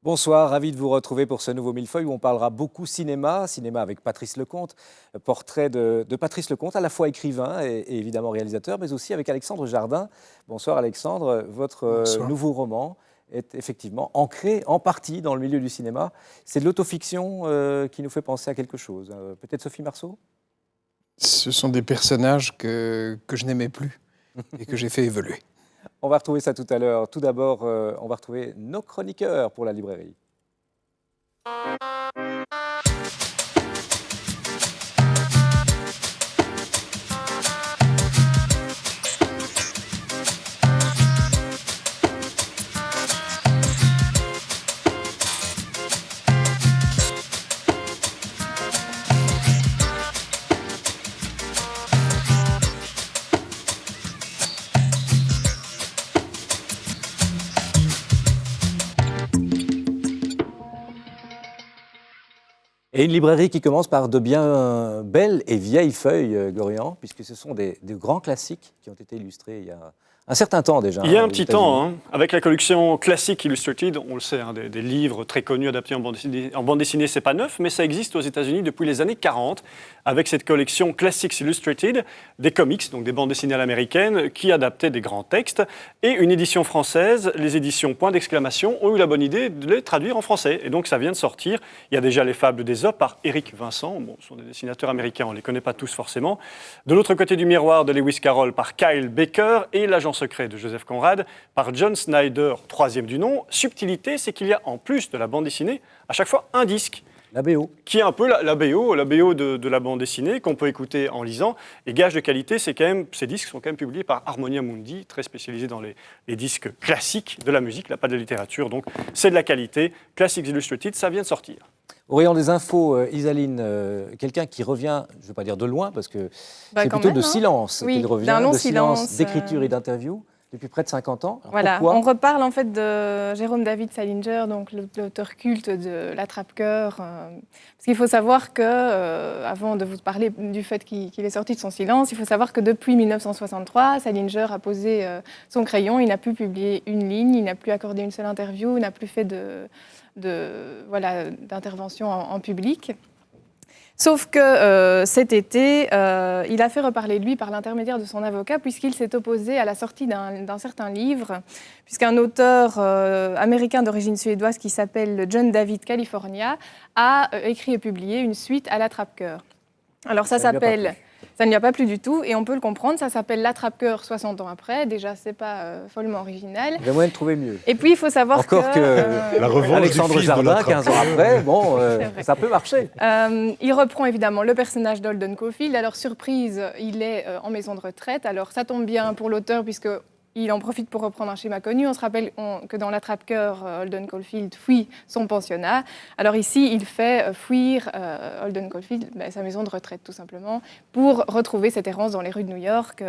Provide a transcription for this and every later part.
Bonsoir, ravi de vous retrouver pour ce nouveau Millefeuille où on parlera beaucoup cinéma, cinéma avec Patrice Lecomte, portrait de Patrice Lecomte, à la fois écrivain et évidemment réalisateur, mais aussi avec Alexandre Jardin. Bonsoir Alexandre, votre Bonsoir. nouveau roman est effectivement ancré en partie dans le milieu du cinéma. C'est de l'autofiction qui nous fait penser à quelque chose. Peut-être Sophie Marceau? Ce sont des personnages que je n'aimais plus et que j'ai fait évoluer. On va retrouver ça tout à l'heure. Tout d'abord, on va retrouver nos chroniqueurs pour la librairie. Et une librairie qui commence par de bien belles et vieilles feuilles, Gorian, puisque ce sont de grands classiques qui ont été illustrés il y a un certain temps déjà. Il y a un aux petit États-Unis. temps, avec la collection Classic Illustrated, on le sait, des livres très connus adaptés en bande dessinée, c'est pas neuf, mais ça existe aux États-Unis depuis les années 40, avec cette collection Classics Illustrated, des comics, donc des bandes dessinées à l'américaine, qui adaptaient des grands textes, et une édition française, les éditions Point d'exclamation, ont eu la bonne idée de les traduire en français. Et donc ça vient de sortir. Il y a déjà Les Fables d'Ésope par Éric Vincent, bon, ce sont des dessinateurs américains, on ne les connaît pas tous forcément. De l'autre côté du miroir de Lewis Carroll par Kyle Baker, et L'Agent secret de Joseph Conrad par John Snyder, troisième du nom. Subtilité, c'est qu'il y a en plus de la bande dessinée, à chaque fois un disque. La BO. Qui est un peu la BO de la bande dessinée, qu'on peut écouter en lisant. Et gage de qualité, c'est quand même, ces disques sont quand même publiés par Harmonia Mundi, très spécialisé dans les disques classiques de la musique, là, pas de la littérature. Donc c'est de la qualité. Classics Illustrated, ça vient de sortir. Au rayon des infos, Isaline, quelqu'un qui revient, je ne veux pas dire de loin, parce que c'est plutôt de silence Oui, qu'il revient, d'un long de silence silence, d'écriture et d'interview, depuis près de 50 ans. Alors Voilà, pourquoi on reparle en fait de Jérôme David Salinger, donc l'auteur culte de L'Attrape-cœur. Parce qu'il faut savoir que, avant de vous parler du fait qu'il est sorti de son silence, il faut savoir que depuis 1963, Salinger a posé son crayon, il n'a plus publié une ligne, il n'a plus accordé une seule interview, il n'a plus fait d'intervention en public. Sauf que cet été, il a fait reparler de lui par l'intermédiaire de son avocat, puisqu'il s'est opposé à la sortie d'un certain livre, puisqu'un auteur américain d'origine suédoise qui s'appelle John David California a écrit et publié une suite à L'Attrape-cœur. Alors ça s'appelle... Ça ne lui a pas plu du tout, et on peut le comprendre, ça s'appelle L'Attrape-cœur 60 ans après. Déjà, c'est pas follement original. Il y a moyen de trouver mieux. Et puis, il faut savoir Encore que La revanche Alexandre du fils de Jardin, 15 ans après, bon, ça peut marcher. Il reprend évidemment le personnage d'Holden Caulfield. Alors, surprise, il est en maison de retraite. Alors, ça tombe bien pour l'auteur, puisque il en profite pour reprendre un schéma connu. On se rappelle que dans L'Attrape-cœur, Holden Caulfield fuit son pensionnat. Alors ici, il fait fuir Holden Caulfield, sa maison de retraite tout simplement, pour retrouver cette errance dans les rues de New York.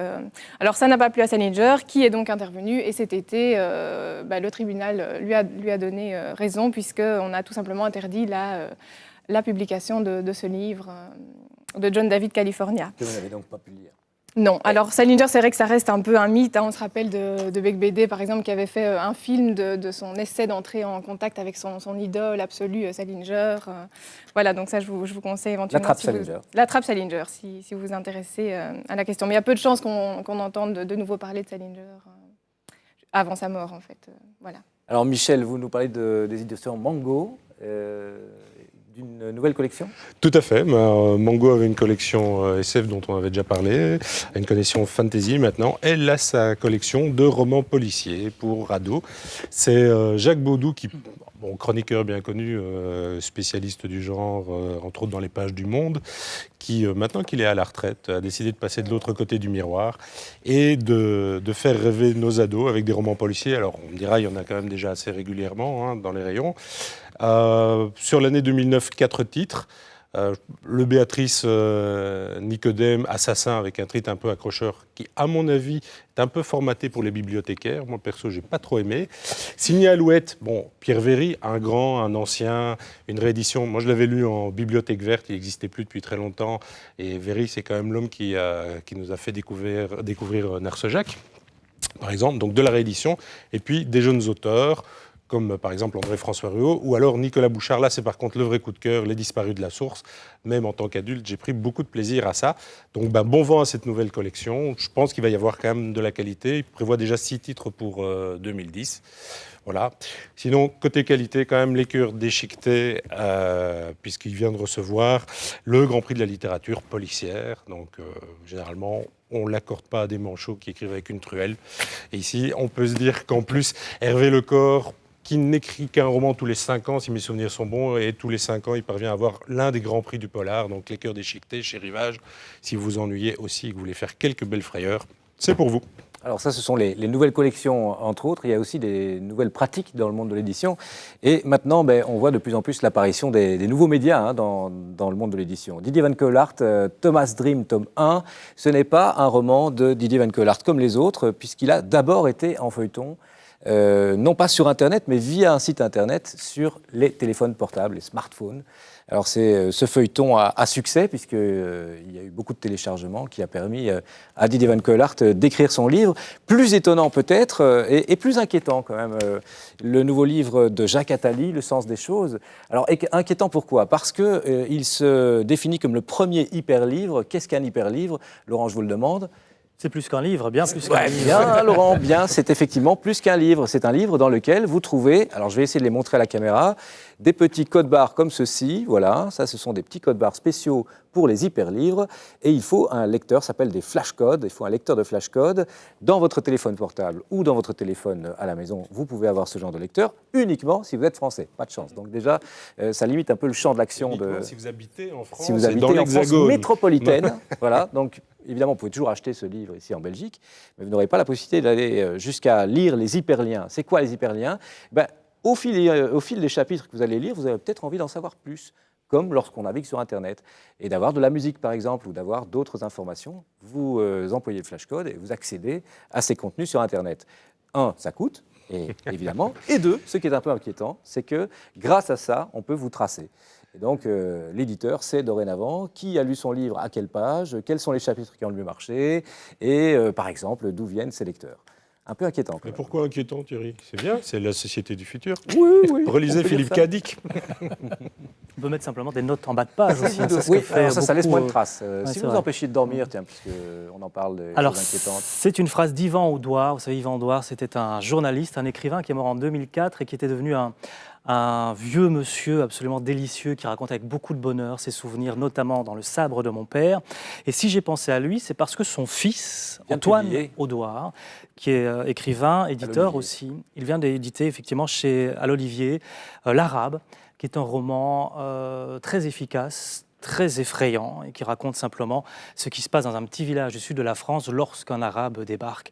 Alors ça n'a pas plu à Salinger, qui est donc intervenu. Et cet été, le tribunal lui a donné raison, puisqu'on a tout simplement interdit la publication de ce livre de John David California. Que vous n'avez donc pas pu lire. Non, alors Salinger, c'est vrai que ça reste un peu un mythe. On se rappelle de Beck BD, par exemple, qui avait fait un film de son essai d'entrer en contact avec son idole absolue, Salinger. Voilà, donc ça, je vous conseille éventuellement... L'Attrape Salinger, si vous vous intéressez à la question. Mais il y a peu de chances qu'on entende de nouveau parler de Salinger avant sa mort, en fait. Voilà. Alors Michel, vous nous parlez des éditions Mango, d'une nouvelle collection ? Tout à fait. Mango avait une collection SF dont on avait déjà parlé, une collection fantasy maintenant. Elle a sa collection de romans policiers pour ados. C'est Jacques Baudou, chroniqueur bien connu, spécialiste du genre, entre autres dans les pages du Monde, qui, maintenant qu'il est à la retraite, a décidé de passer de l'autre côté du miroir et de faire rêver nos ados avec des romans policiers. Alors, on me dira, il y en a quand même déjà assez régulièrement dans les rayons. Sur l'année 2009, 4 titres. Le Béatrice Nicodème, Assassin, avec un titre un peu accrocheur, qui, à mon avis, est un peu formaté pour les bibliothécaires. Moi, perso, j'ai pas trop aimé. Signé Alouette, Pierre Véry, un grand, un ancien, une réédition. Moi, je l'avais lu en bibliothèque verte, il n'existait plus depuis très longtemps. Et Véry, c'est quand même l'homme qui nous a fait découvrir Narcejac, par exemple, donc de la réédition. Et puis, des jeunes auteurs, comme par exemple André-François Ruot, ou alors Nicolas Bouchard. Là, c'est par contre le vrai coup de cœur, Les Disparus de la Source. Même en tant qu'adulte, j'ai pris beaucoup de plaisir à ça. Donc, bon vent à cette nouvelle collection. Je pense qu'il va y avoir quand même de la qualité. Il prévoit déjà 6 titres pour 2010. Voilà. Sinon, côté qualité, quand même, l'écure déchiquetée, puisqu'il vient de recevoir le Grand Prix de la littérature policière. Donc, généralement, on ne l'accorde pas à des manchots qui écrivent avec une truelle. Et ici, on peut se dire qu'en plus, Hervé Lecor, qui n'écrit qu'un roman tous les 5 ans, si mes souvenirs sont bons, et tous les 5 ans, il parvient à avoir l'un des grands prix du polar, donc l'écure déchiquetée chez Rivage. Si vous vous ennuyez aussi et que vous voulez faire quelques belles frayeurs, c'est pour vous. Alors ça, ce sont les nouvelles collections, entre autres. Il y a aussi des nouvelles pratiques dans le monde de l'édition. Et maintenant, on voit de plus en plus l'apparition des nouveaux médias dans le monde de l'édition. Didier Van Keullart, Thomas Dream, tome 1, ce n'est pas un roman de Didier Van Keullart comme les autres, puisqu'il a d'abord été en feuilleton, non pas sur Internet, mais via un site Internet sur les téléphones portables, les smartphones. Alors c'est ce feuilleton à succès, puisqu'il y a eu beaucoup de téléchargements qui a permis à Didier Van Keullart d'écrire son livre. Plus étonnant peut-être, et plus inquiétant quand même, le nouveau livre de Jacques Attali, Le sens des choses. Alors inquiétant pourquoi ? Parce qu'il se définit comme le premier hyperlivre. Qu'est-ce qu'un hyperlivre ? Laurent, je vous le demande. C'est plus qu'un livre, bien plus qu'un livre. Bien, Laurent, bien, c'est effectivement plus qu'un livre. C'est un livre dans lequel vous trouvez, alors je vais essayer de les montrer à la caméra, des petits codes-barres comme ceci. Voilà, ça, ce sont des petits codes-barres spéciaux pour les hyperlivres. Et il faut un lecteur, ça s'appelle des flashcodes. Il faut un lecteur de flashcodes dans votre téléphone portable ou dans votre téléphone à la maison. Vous pouvez avoir ce genre de lecteur uniquement si vous êtes français. Pas de chance. Donc déjà, ça limite un peu le champ de l'action. Si vous habitez en France, si vous habitez dans en France l'Hexagone métropolitaine. Voilà, donc évidemment, vous pouvez toujours acheter ce livre ici en Belgique, mais vous n'aurez pas la possibilité d'aller jusqu'à lire les hyperliens. C'est quoi les hyperliens ? Au fil des chapitres que vous allez lire, vous avez peut-être envie d'en savoir plus, comme lorsqu'on navigue sur Internet, et d'avoir de la musique par exemple, ou d'avoir d'autres informations. Vous employez le flashcode et vous accédez à ces contenus sur Internet. 1, ça coûte, évidemment, et 2, ce qui est un peu inquiétant, c'est que grâce à ça, on peut vous tracer. Et donc, l'éditeur sait dorénavant qui a lu son livre à quelle page, quels sont les chapitres qui ont le mieux marché, et par exemple, d'où viennent ces lecteurs. Un peu inquiétant. Mais pourquoi inquiétant, Thierry ? C'est bien, c'est la société du futur. Oui. Relisez Philippe Cadic. On peut mettre simplement des notes en bas de page aussi. Ça laisse moins de traces. Si vous vrai. empêchez de dormir, tiens, puisqu'on en parle des Alors, choses inquiétantes. c'est une phrase d'Yvan Audouard. Vous savez, Yvan Audouard, c'était un journaliste, un écrivain qui est mort en 2004 et qui était devenu un vieux monsieur absolument délicieux qui raconte avec beaucoup de bonheur ses souvenirs, notamment dans Le sabre de mon père. Et si j'ai pensé à lui, c'est parce que son fils, Antoine Audouard, qui est écrivain, éditeur aussi, il vient d'éditer effectivement à l'Olivier L'Arabe, qui est un roman très efficace, très effrayant et qui raconte simplement ce qui se passe dans un petit village du sud de la France lorsqu'un Arabe débarque.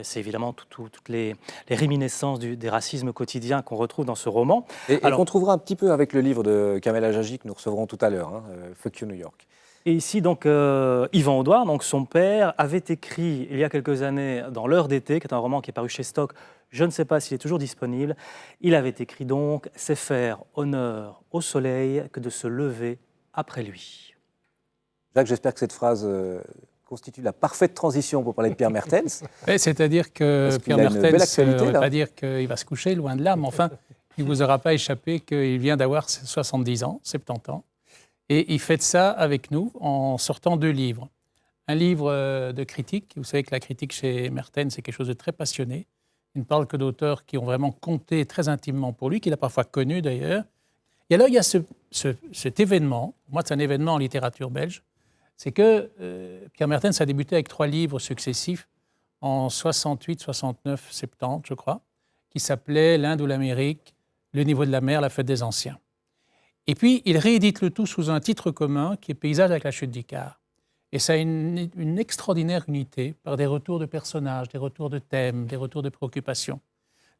C'est évidemment toutes les réminiscences des racismes quotidiens qu'on retrouve dans ce roman. Et qu'on trouvera un petit peu avec le livre de Kamel Ajaji que nous recevrons tout à l'heure, Fuck You New York. Et ici, donc, Yvan Audouard, donc son père, avait écrit il y a quelques années dans L'heure d'été, qui est un roman qui est paru chez Stock. Je ne sais pas s'il est toujours disponible. Il avait écrit donc « C'est faire honneur au soleil que de se lever après lui ». Jacques, j'espère que cette phrase constitue la parfaite transition pour parler de Pierre Mertens. C'est-à-dire que Parce qu'il Pierre a une belle Mertens ne actualité, veut là. pas dire qu'il va se coucher, loin de là, mais enfin, il ne vous aura pas échappé qu'il vient d'avoir 70 ans, 70 ans. Et il fête ça avec nous en sortant 2 livres. Un livre de critique. Vous savez que la critique chez Mertens, c'est quelque chose de très passionné. Il ne parle que d'auteurs qui ont vraiment compté très intimement pour lui, qu'il a parfois connu d'ailleurs. Et alors, il y a cet événement, moi c'est un événement en littérature belge, c'est que Pierre Mertens a débuté avec 3 livres successifs en 68, 69, 70, je crois, qui s'appelaient L'Inde ou l'Amérique, Le niveau de la mer, La fête des anciens. Et puis, il réédite le tout sous un titre commun qui est Paysage avec la chute d'Icare. Et ça a une extraordinaire unité par des retours de personnages, des retours de thèmes, des retours de préoccupations.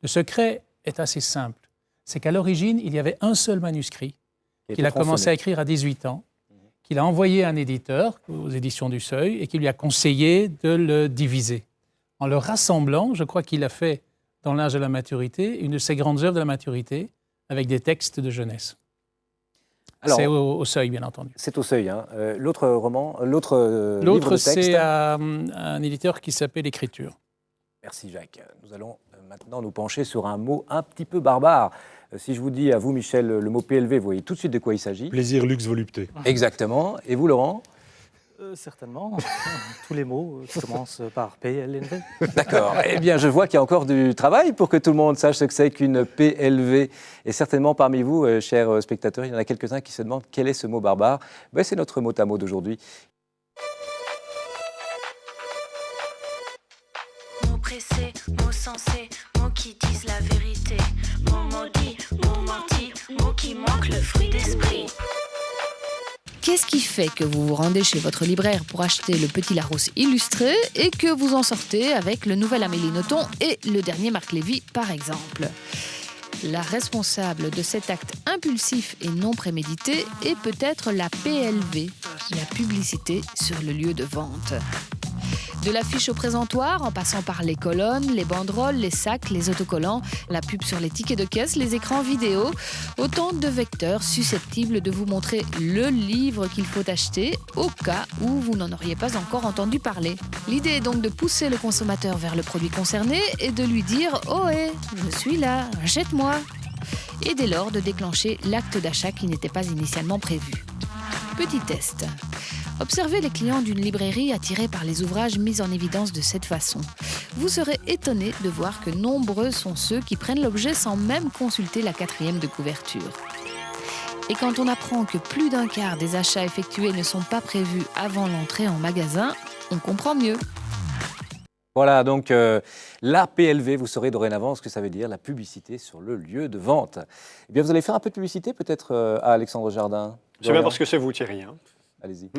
Le secret est assez simple. C'est qu'à l'origine, il y avait un seul manuscrit qu'il a commencé à écrire à 18 ans, qu'il a envoyé à un éditeur, aux éditions du Seuil, et qui lui a conseillé de le diviser. En le rassemblant, je crois qu'il a fait, dans l'âge de la maturité, une de ses grandes œuvres de la maturité, avec des textes de jeunesse. C'est au Seuil, bien entendu. C'est au Seuil. L'autre roman, l'autre livre de texte. C'est un éditeur qui s'appelle L'Écriture. Merci Jacques. Nous allons maintenant nous pencher sur un mot un petit peu barbare. Si je vous dis à vous, Michel, le mot PLV, vous voyez tout de suite de quoi il s'agit. Plaisir, luxe, volupté. Exactement. Et vous, Laurent? Certainement. Tous les mots qui commencent par PLNV. D'accord. Eh bien, je vois qu'il y a encore du travail pour que tout le monde sache ce que c'est qu'une PLV. Et certainement, parmi vous, chers spectateurs, il y en a quelques-uns qui se demandent quel est ce mot barbare. Ben, c'est notre mot à mot d'aujourd'hui. Mots pressés, mots sensés, mots qui disent la vérité. Mots maudits, mots mentis, mots qui manquent le fruit d'esprit. Qu'est-ce qui fait que vous vous rendez chez votre libraire pour acheter le Petit Larousse illustré et que vous en sortez avec le nouvel Amélie Nothomb et le dernier Marc Lévy, par exemple? La responsable de cet acte impulsif et non prémédité est peut-être la PLV, la publicité sur le lieu de vente. De l'affiche au présentoir, en passant par les colonnes, les banderoles, les sacs, les autocollants, la pub sur les tickets de caisse, les écrans vidéo, autant de vecteurs susceptibles de vous montrer le livre qu'il faut acheter au cas où vous n'en auriez pas encore entendu parler. L'idée est donc de pousser le consommateur vers le produit concerné et de lui dire « Ohé, je suis là, achète-moi !» et dès lors de déclencher l'acte d'achat qui n'était pas initialement prévu. Petit test. Observez les clients d'une librairie attirés par les ouvrages mis en évidence de cette façon. Vous serez étonné de voir que nombreux sont ceux qui prennent l'objet sans même consulter la 4e de couverture. Et quand on apprend que plus d'un quart des achats effectués ne sont pas prévus avant l'entrée en magasin, on comprend mieux. Voilà, donc la PLV, vous saurez dorénavant ce que ça veut dire, la publicité sur le lieu de vente. Eh bien, vous allez faire un peu de publicité peut-être à Alexandre Jardin. C'est bien parce que c'est vous, Thierry. Hein. Allez-y.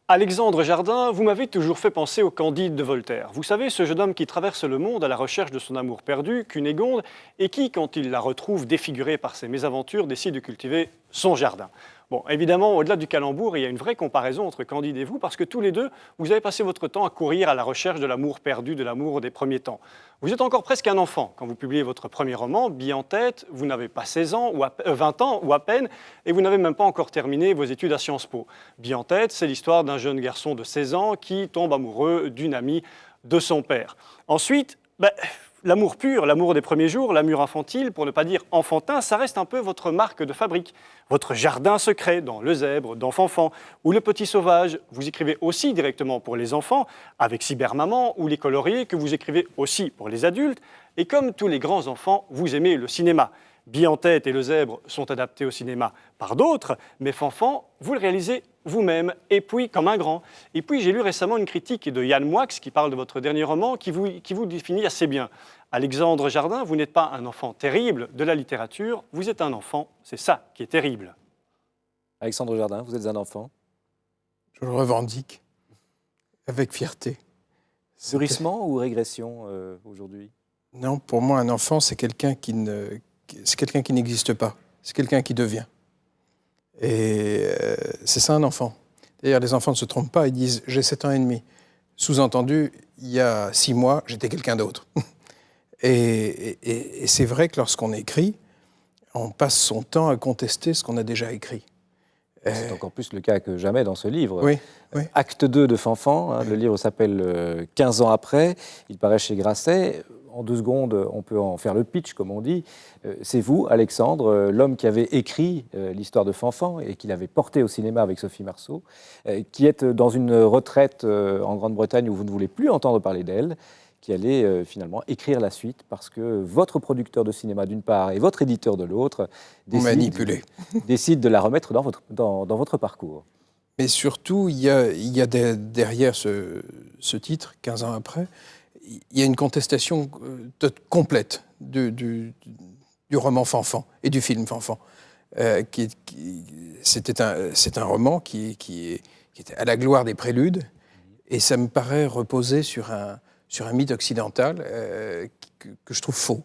Alexandre Jardin, vous m'avez toujours fait penser au Candide de Voltaire. Vous savez, ce jeune homme qui traverse le monde à la recherche de son amour perdu, Cunégonde, et qui, quand il la retrouve défigurée par ses mésaventures, décide de cultiver son jardin. Bon, évidemment, au-delà du calembour, il y a une vraie comparaison entre Candide et vous, parce que tous les deux, vous avez passé votre temps à courir à la recherche de l'amour perdu, de l'amour des premiers temps. Vous êtes encore presque un enfant quand vous publiez votre premier roman, Bille en tête, vous n'avez pas 16 ans, ou 20 ans ou à peine, et vous n'avez même pas encore terminé vos études à Sciences Po. Bille en tête, c'est l'histoire d'un jeune garçon de 16 ans qui tombe amoureux d'une amie de son père. Ensuite, l'amour pur, l'amour des premiers jours, l'amour infantile, pour ne pas dire enfantin, ça reste un peu votre marque de fabrique. Votre jardin secret dans Le Zèbre, dans Fanfan, ou Le Petit Sauvage. Vous écrivez aussi directement pour les enfants, avec Cybermaman, ou Les Coloriers, que vous écrivez aussi pour les adultes. Et comme tous les grands enfants, vous aimez le cinéma. Bille en tête et Le Zèbre sont adaptés au cinéma par d'autres, mais Fanfan, vous le réalisez vous-même, et puis comme un grand. Et puis j'ai lu récemment une critique de Yann Moix qui parle de votre dernier roman, qui vous définit assez bien. Alexandre Jardin, vous n'êtes pas un enfant terrible de la littérature, vous êtes un enfant, c'est ça qui est terrible. Alexandre Jardin, vous êtes un enfant. Je le revendique avec fierté. Mûrissement ou régression aujourd'hui? Non, pour moi, un enfant, c'est quelqu'un qui n'existe pas. C'est quelqu'un qui devient. Et c'est ça un enfant. D'ailleurs, les enfants ne se trompent pas, ils disent « j'ai 7 ans et demi ». Sous-entendu, il y a 6 mois, j'étais quelqu'un d'autre. Et c'est vrai que lorsqu'on écrit, on passe son temps à contester ce qu'on a déjà écrit. C'est encore plus le cas que jamais dans ce livre. Oui, oui. Acte 2 de Fanfan, hein, le livre s'appelle 15 ans après, il paraît chez Grasset. En 2 secondes, on peut en faire le pitch, comme on dit. C'est vous, Alexandre, l'homme qui avait écrit l'histoire de Fanfan et qui l'avait porté au cinéma avec Sophie Marceau, qui est dans une retraite en Grande-Bretagne où vous ne voulez plus entendre parler d'elle, qui allait finalement écrire la suite parce que votre producteur de cinéma d'une part et votre éditeur de l'autre décident de la remettre dans votre parcours. Mais surtout, il y a derrière ce titre, 15 ans après, il y a une contestation complète du roman Fanfan et du film Fanfan. C'est un roman qui était à la gloire des préludes, et ça me paraît reposer sur un mythe occidental que je trouve faux.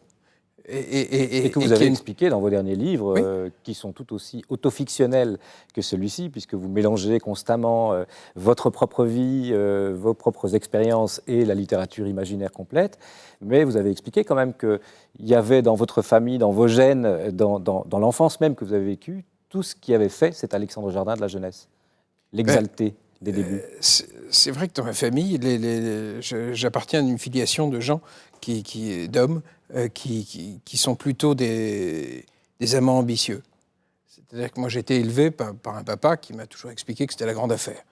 Et que vous avez expliqué dans vos derniers livres, oui, qui sont tout aussi autofictionnels que celui-ci, puisque vous mélangez constamment votre propre vie, vos propres expériences et la littérature imaginaire complète. Mais vous avez expliqué quand même qu'il y avait dans votre famille, dans vos gènes, dans l'enfance même que vous avez vécue, tout ce qui avait fait cet Alexandre Jardin de la jeunesse. L'exalté. des débuts? C'est vrai que dans ma famille, j'appartiens à une filiation de gens, d'hommes, qui sont plutôt des amants ambitieux. C'est-à-dire que moi, j'ai été élevé par un papa qui m'a toujours expliqué que c'était la grande affaire.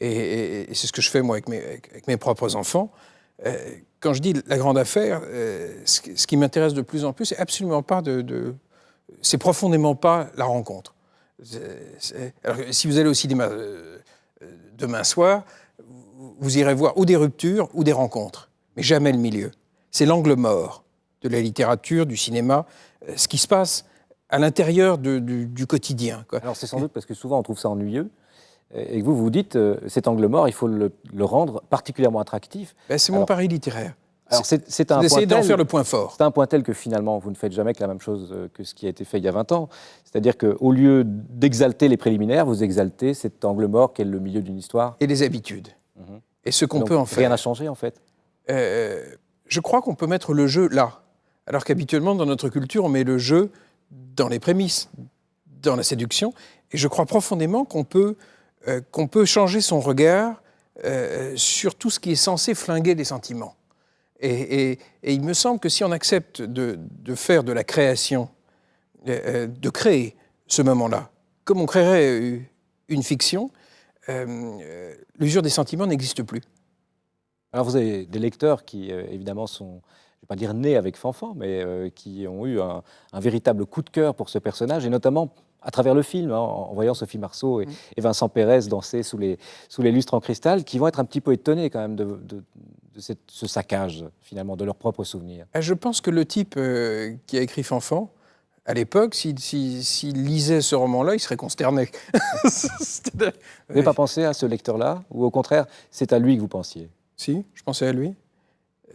Et c'est ce que je fais, moi, avec mes propres enfants. Quand je dis la grande affaire, ce qui m'intéresse de plus en plus, c'est absolument pas c'est profondément pas la rencontre. Alors, si vous allez au cinéma demain soir, vous irez voir ou des ruptures ou des rencontres, mais jamais le milieu. C'est l'angle mort de la littérature, du cinéma, ce qui se passe à l'intérieur du quotidien, quoi. Alors c'est sans doute parce que souvent on trouve ça ennuyeux, et que vous vous dites, cet angle mort, il faut le rendre particulièrement attractif. C'est mon pari littéraire. Alors c'est un d'essayer point d'en tel, faire le point fort. c'est un point tel que finalement vous ne faites jamais que la même chose que ce qui a été fait il y a 20 ans. C'est-à-dire qu'au lieu d'exalter les préliminaires, vous exaltez cet angle mort qu'est le milieu d'une histoire. Et les habitudes. Et ce qu'on Donc, peut en faire. Rien n'a changé en fait. Je crois qu'on peut mettre le jeu là. Alors qu'habituellement, dans notre culture, on met le jeu dans les prémices, dans la séduction. Et je crois profondément qu'on peut changer son regard sur tout ce qui est censé flinguer les sentiments. Et il me semble que si on accepte de faire de la création, de créer ce moment-là, comme on créerait une fiction, l'usure des sentiments n'existe plus. Alors vous avez des lecteurs qui évidemment sont, je ne vais pas dire nés avec Fanfan, mais qui ont eu un véritable coup de cœur pour ce personnage, et notamment à travers le film, en voyant Sophie Marceau et Vincent Pérez danser sous les lustres en cristal, qui vont être un petit peu étonnés quand même de ce saccage, finalement, de leurs propres souvenirs. Je pense que le type qui a écrit Fanfan, à l'époque, s'il lisait ce roman-là, il serait consterné. Vous n'avez pas pensé à ce lecteur-là? Ou au contraire, c'est à lui que vous pensiez? Si, je pensais à lui.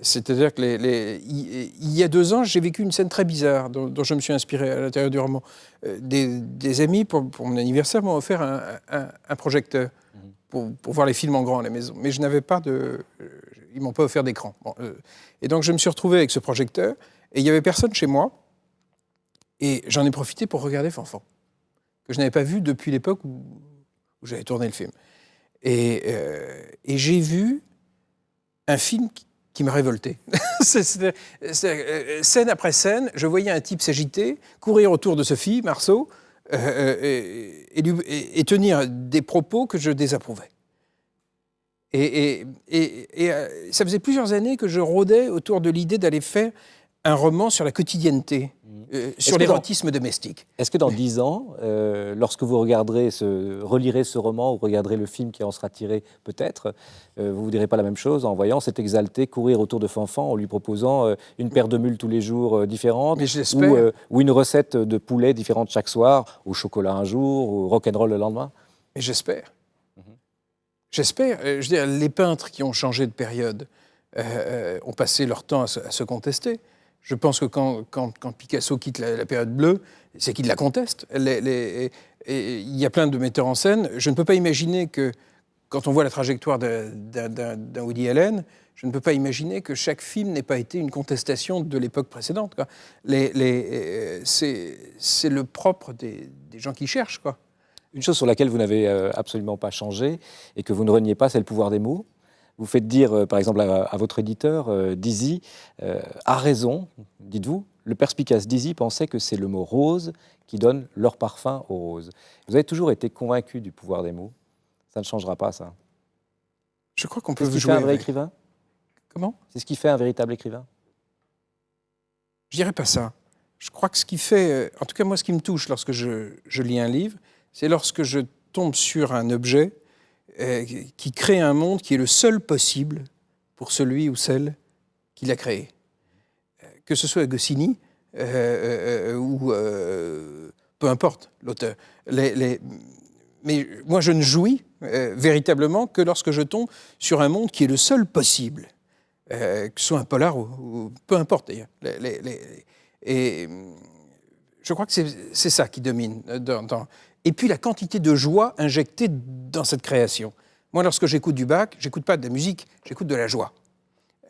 C'est-à-dire que il y a 2 ans, j'ai vécu une scène très bizarre dont je me suis inspiré à l'intérieur du roman. Des amis, pour mon anniversaire, m'ont offert un projecteur pour voir les films en grand à la maison. Mais je n'avais pas ils ne m'ont pas offert d'écran. Bon, et donc, je me suis retrouvé avec ce projecteur, et il n'y avait personne chez moi. Et j'en ai profité pour regarder Fanfan, que je n'avais pas vu depuis l'époque où j'avais tourné le film. Et j'ai vu un film qui m'a révolté. Scène après scène, je voyais un type s'agiter, courir autour de Sophie Marceau et tenir des propos que je désapprouvais. Et ça faisait plusieurs années que je rôdais autour de l'idée d'aller faire un roman sur la quotidienneté, sur l'érotisme domestique. Est-ce que dans 10 ans, lorsque vous relirez ce roman ou regarderez le film qui en sera tiré peut-être, vous ne vous direz pas la même chose en voyant cet exalté courir autour de Fanfan en lui proposant une paire de mules tous les jours différentes, ou une recette de poulet différente chaque soir, au chocolat un jour, au rock'n'roll le lendemain? Mais j'espère. J'espère. Je veux dire, les peintres qui ont changé de période ont passé leur temps à se contester. Je pense que quand Picasso quitte la période bleue, c'est qu'il la conteste. Il y a plein de metteurs en scène. Je ne peux pas imaginer que, quand on voit la trajectoire d'un Woody Allen, je ne peux pas imaginer que chaque film n'ait pas été une contestation de l'époque précédente, quoi. C'est le propre des gens qui cherchent, quoi. Une chose sur laquelle vous n'avez absolument pas changé et que vous ne reniez pas, c'est le pouvoir des mots. Vous faites dire, par exemple, à votre éditeur, Dizzy, a raison, dites-vous, le perspicace Dizzy pensait que c'est le mot rose qui donne leur parfum aux roses. Vous avez toujours été convaincu du pouvoir des mots. Ça ne changera pas, ça. Je crois qu'on peut jouer. C'est ce qui fait un vrai écrivain? Comment? C'est ce qui fait un véritable écrivain? Je dirais pas ça. Je crois que ce qui fait, en tout cas moi, ce qui me touche lorsque je lis un livre, c'est lorsque je tombe sur un objet qui crée un monde qui est le seul possible pour celui ou celle qui l'a créé. Que ce soit Goscinny ou peu importe l'auteur. Mais moi, je ne jouis véritablement que lorsque je tombe sur un monde qui est le seul possible, que ce soit un polar ou peu importe d'ailleurs. Et je crois que c'est ça qui domine. Et puis la quantité de joie injectée dans cette création. Moi, lorsque j'écoute du Bach, j'écoute pas de la musique, j'écoute de la joie.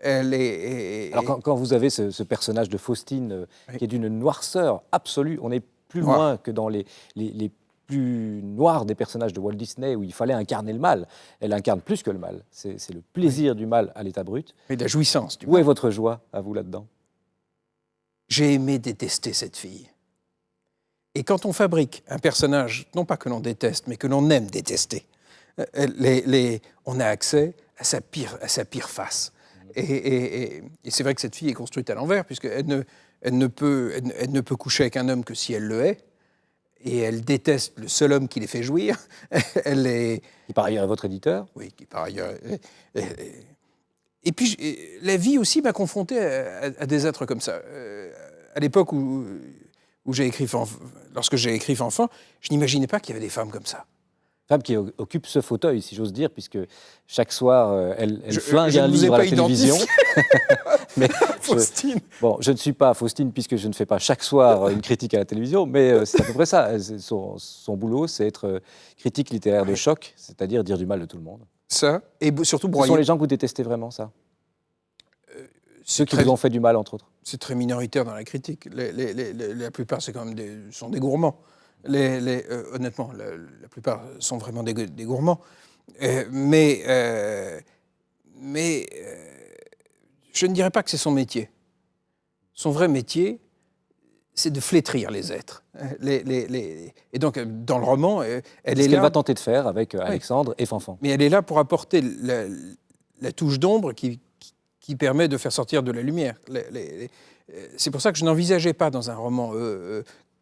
Alors quand vous avez ce personnage de Faustine qui est d'une noirceur absolue, on est plus loin que dans les plus noir des personnages de Walt Disney, où il fallait incarner le mal. Elle incarne plus que le mal. C'est le plaisir du mal à l'état brut. Mais de la jouissance du Où est votre joie, à vous, là-dedans? J'ai aimé détester cette fille. Et quand on fabrique un personnage, non pas que l'on déteste, mais que l'on aime détester, on a accès à sa pire face. Et c'est vrai que cette fille est construite à l'envers, puisqu'elle ne peut coucher avec un homme que si elle le hait, et elle déteste le seul homme qui les fait jouir. Qui par ailleurs est votre éditeur? Oui, qui par ailleurs... Et puis, la vie aussi m'a confronté à des êtres comme ça. À l'époque où lorsque j'ai écrit Fanfan, je n'imaginais pas qu'il y avait des femmes comme ça. Femme qui occupe ce fauteuil, si j'ose dire, puisque chaque soir, elle flingue je un ne vous ai livre à pas la télévision. Mais Faustine. je ne suis pas Faustine, puisque je ne fais pas chaque soir une critique à la télévision, mais c'est à peu près ça. Son boulot, c'est être critique littéraire de choc, c'est-à-dire dire du mal de tout le monde. Ça, et surtout Ce broyer. sont les gens que vous détestez vraiment, ça? Ceux qui très- vous ont fait du mal, entre autres. C'est très minoritaire dans la critique. La plupart, c'est quand même sont des gourmands. Honnêtement, la plupart sont vraiment des gourmands. Mais je ne dirais pas que c'est son métier. Son vrai métier, c'est de flétrir les êtres. Et donc, dans le roman, elle C'est est ce qu'elle là. va tenter de faire avec Alexandre et Fanfan. Mais elle est là pour apporter la touche d'ombre qui permet de faire sortir de la lumière. C'est pour ça que je n'envisageais pas dans un roman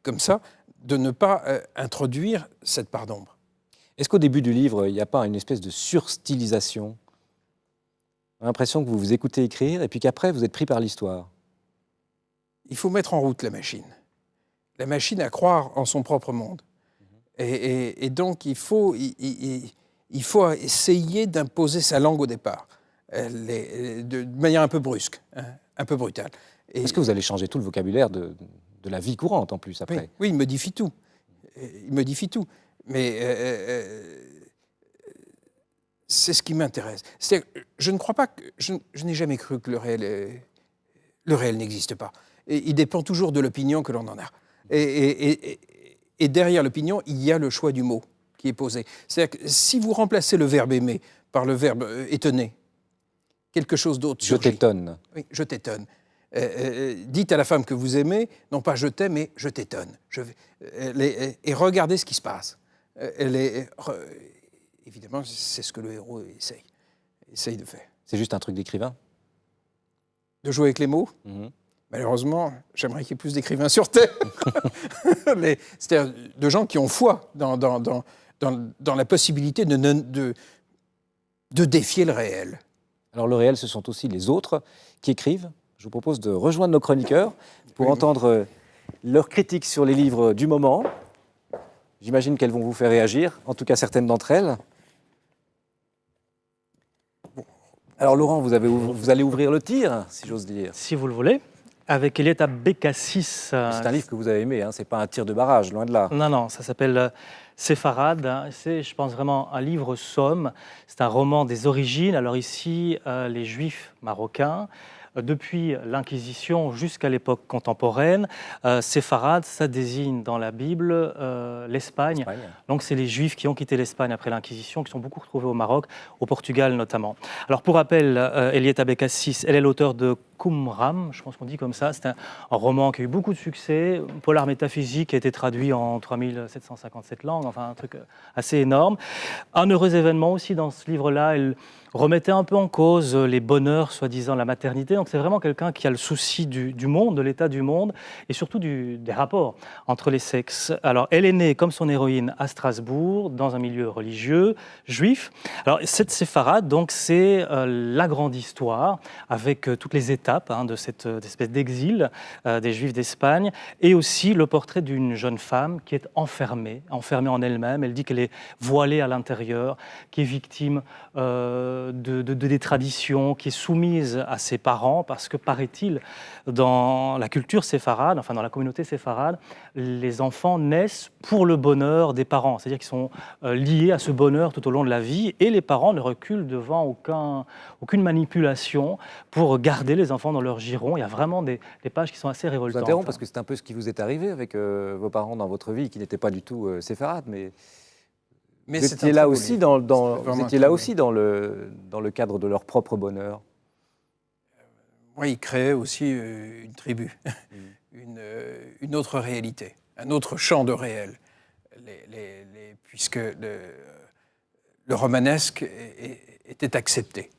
comme ça de ne pas introduire cette part d'ombre. Est-ce qu'au début du livre, il n'y a pas une espèce de surstylisation? On a l'impression que vous vous écoutez écrire et puis qu'après, vous êtes pris par l'histoire. Il faut mettre en route la machine. La machine à croire en son propre monde. Et donc, il faut essayer d'imposer sa langue au départ, de manière un peu brusque, hein, un peu brutale. Est-ce que vous allez changer tout le vocabulaire de la vie courante, en plus, après? Oui, il modifie tout. Il modifie tout. Mais c'est ce qui m'intéresse. Je ne crois pas que... Je n'ai jamais cru que le réel n'existe pas. Et il dépend toujours de l'opinion que l'on en a. Et derrière l'opinion, il y a le choix du mot qui est posé. C'est-à-dire que si vous remplacez le verbe aimer par le verbe étonner, quelque chose d'autre surgit. Je t'étonne. Oui, je t'étonne. Dites à la femme que vous aimez, non pas je t'aime, mais je t'étonne. Et regardez ce qui se passe. Évidemment, c'est ce que le héros essaye de faire. C'est juste un truc d'écrivain? De jouer avec les mots. Malheureusement, j'aimerais qu'il y ait plus d'écrivains sur Terre. C'est-à-dire de gens qui ont foi dans la possibilité de défier le réel. Alors le réel, ce sont aussi les autres qui écrivent. Je vous propose de rejoindre nos chroniqueurs pour entendre leurs critiques sur les livres du moment. J'imagine qu'elles vont vous faire réagir, en tout cas certaines d'entre elles. Alors Laurent, vous allez ouvrir le tir, si j'ose dire. Si vous le voulez, avec Elietta Bekassis. C'est un livre que vous avez aimé, hein, c'est pas un tir de barrage, loin de là. Non, ça s'appelle Séfarade. C'est, je pense, vraiment un livre somme. C'est un roman des origines. Alors ici, les Juifs marocains, depuis l'Inquisition jusqu'à l'époque contemporaine, séfarade, ça désigne dans la Bible l'Espagne. Donc c'est les Juifs qui ont quitté l'Espagne après l'Inquisition, qui sont beaucoup retrouvés au Maroc, au Portugal notamment. Alors pour rappel, Elietta Bekassis, elle est l'auteure de Qumran, je pense qu'on dit comme ça. C'est un roman qui a eu beaucoup de succès, un polar métaphysique qui a été traduit en 3757 langues, enfin un truc assez énorme. Un heureux événement aussi dans ce livre-là, elle remettait un peu en cause les bonheurs, soi-disant, la maternité. Donc c'est vraiment quelqu'un qui a le souci du monde, de l'état du monde, et surtout des rapports entre les sexes. Alors elle est née, comme son héroïne, à Strasbourg, dans un milieu religieux, juif. Alors cette séfarade, donc, c'est la grande histoire, avec toutes les étapes de cette espèce d'exil des Juifs d'Espagne, et aussi le portrait d'une jeune femme qui est enfermée en elle-même. Elle dit qu'elle est voilée à l'intérieur, qui est victime des traditions, qui est soumise à ses parents, parce que, paraît-il, dans la culture séfarade, enfin dans la communauté séfarade, les enfants naissent pour le bonheur des parents, c'est-à-dire qu'ils sont liés à ce bonheur tout au long de la vie, et les parents ne reculent devant aucune manipulation pour garder les enfants enfants dans leur giron. Il y a vraiment des pages qui sont assez Je vous révoltantes. interromps parce que c'est un peu ce qui vous est arrivé avec vos parents dans votre vie, qui n'étaient pas du tout séfarades, mais vous c'est étiez un là très beau aussi, livre. dans C'est vraiment vous étiez un là très aussi dans le cadre de leur propre bonheur. Moi, il créait aussi une tribu, une autre réalité, un autre champ de réel, puisque le romanesque était accepté.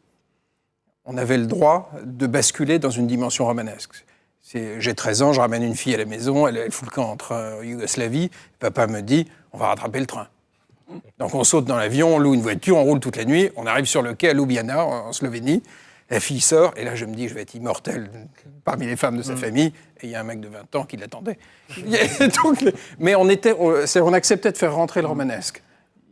On avait le droit de basculer dans une dimension romanesque. J'ai 13 ans, je ramène une fille à la maison, elle fout le camp en train en Yougoslavie, papa me dit « on va rattraper le train ». Donc on saute dans l'avion, on loue une voiture, on roule toute la nuit, on arrive sur le quai à Ljubljana, en Slovénie, la fille sort, et là je me dis je vais être immortel parmi les femmes de sa famille, et il y a un mec de 20 ans qui l'attendait. Mais on acceptait de faire rentrer le romanesque.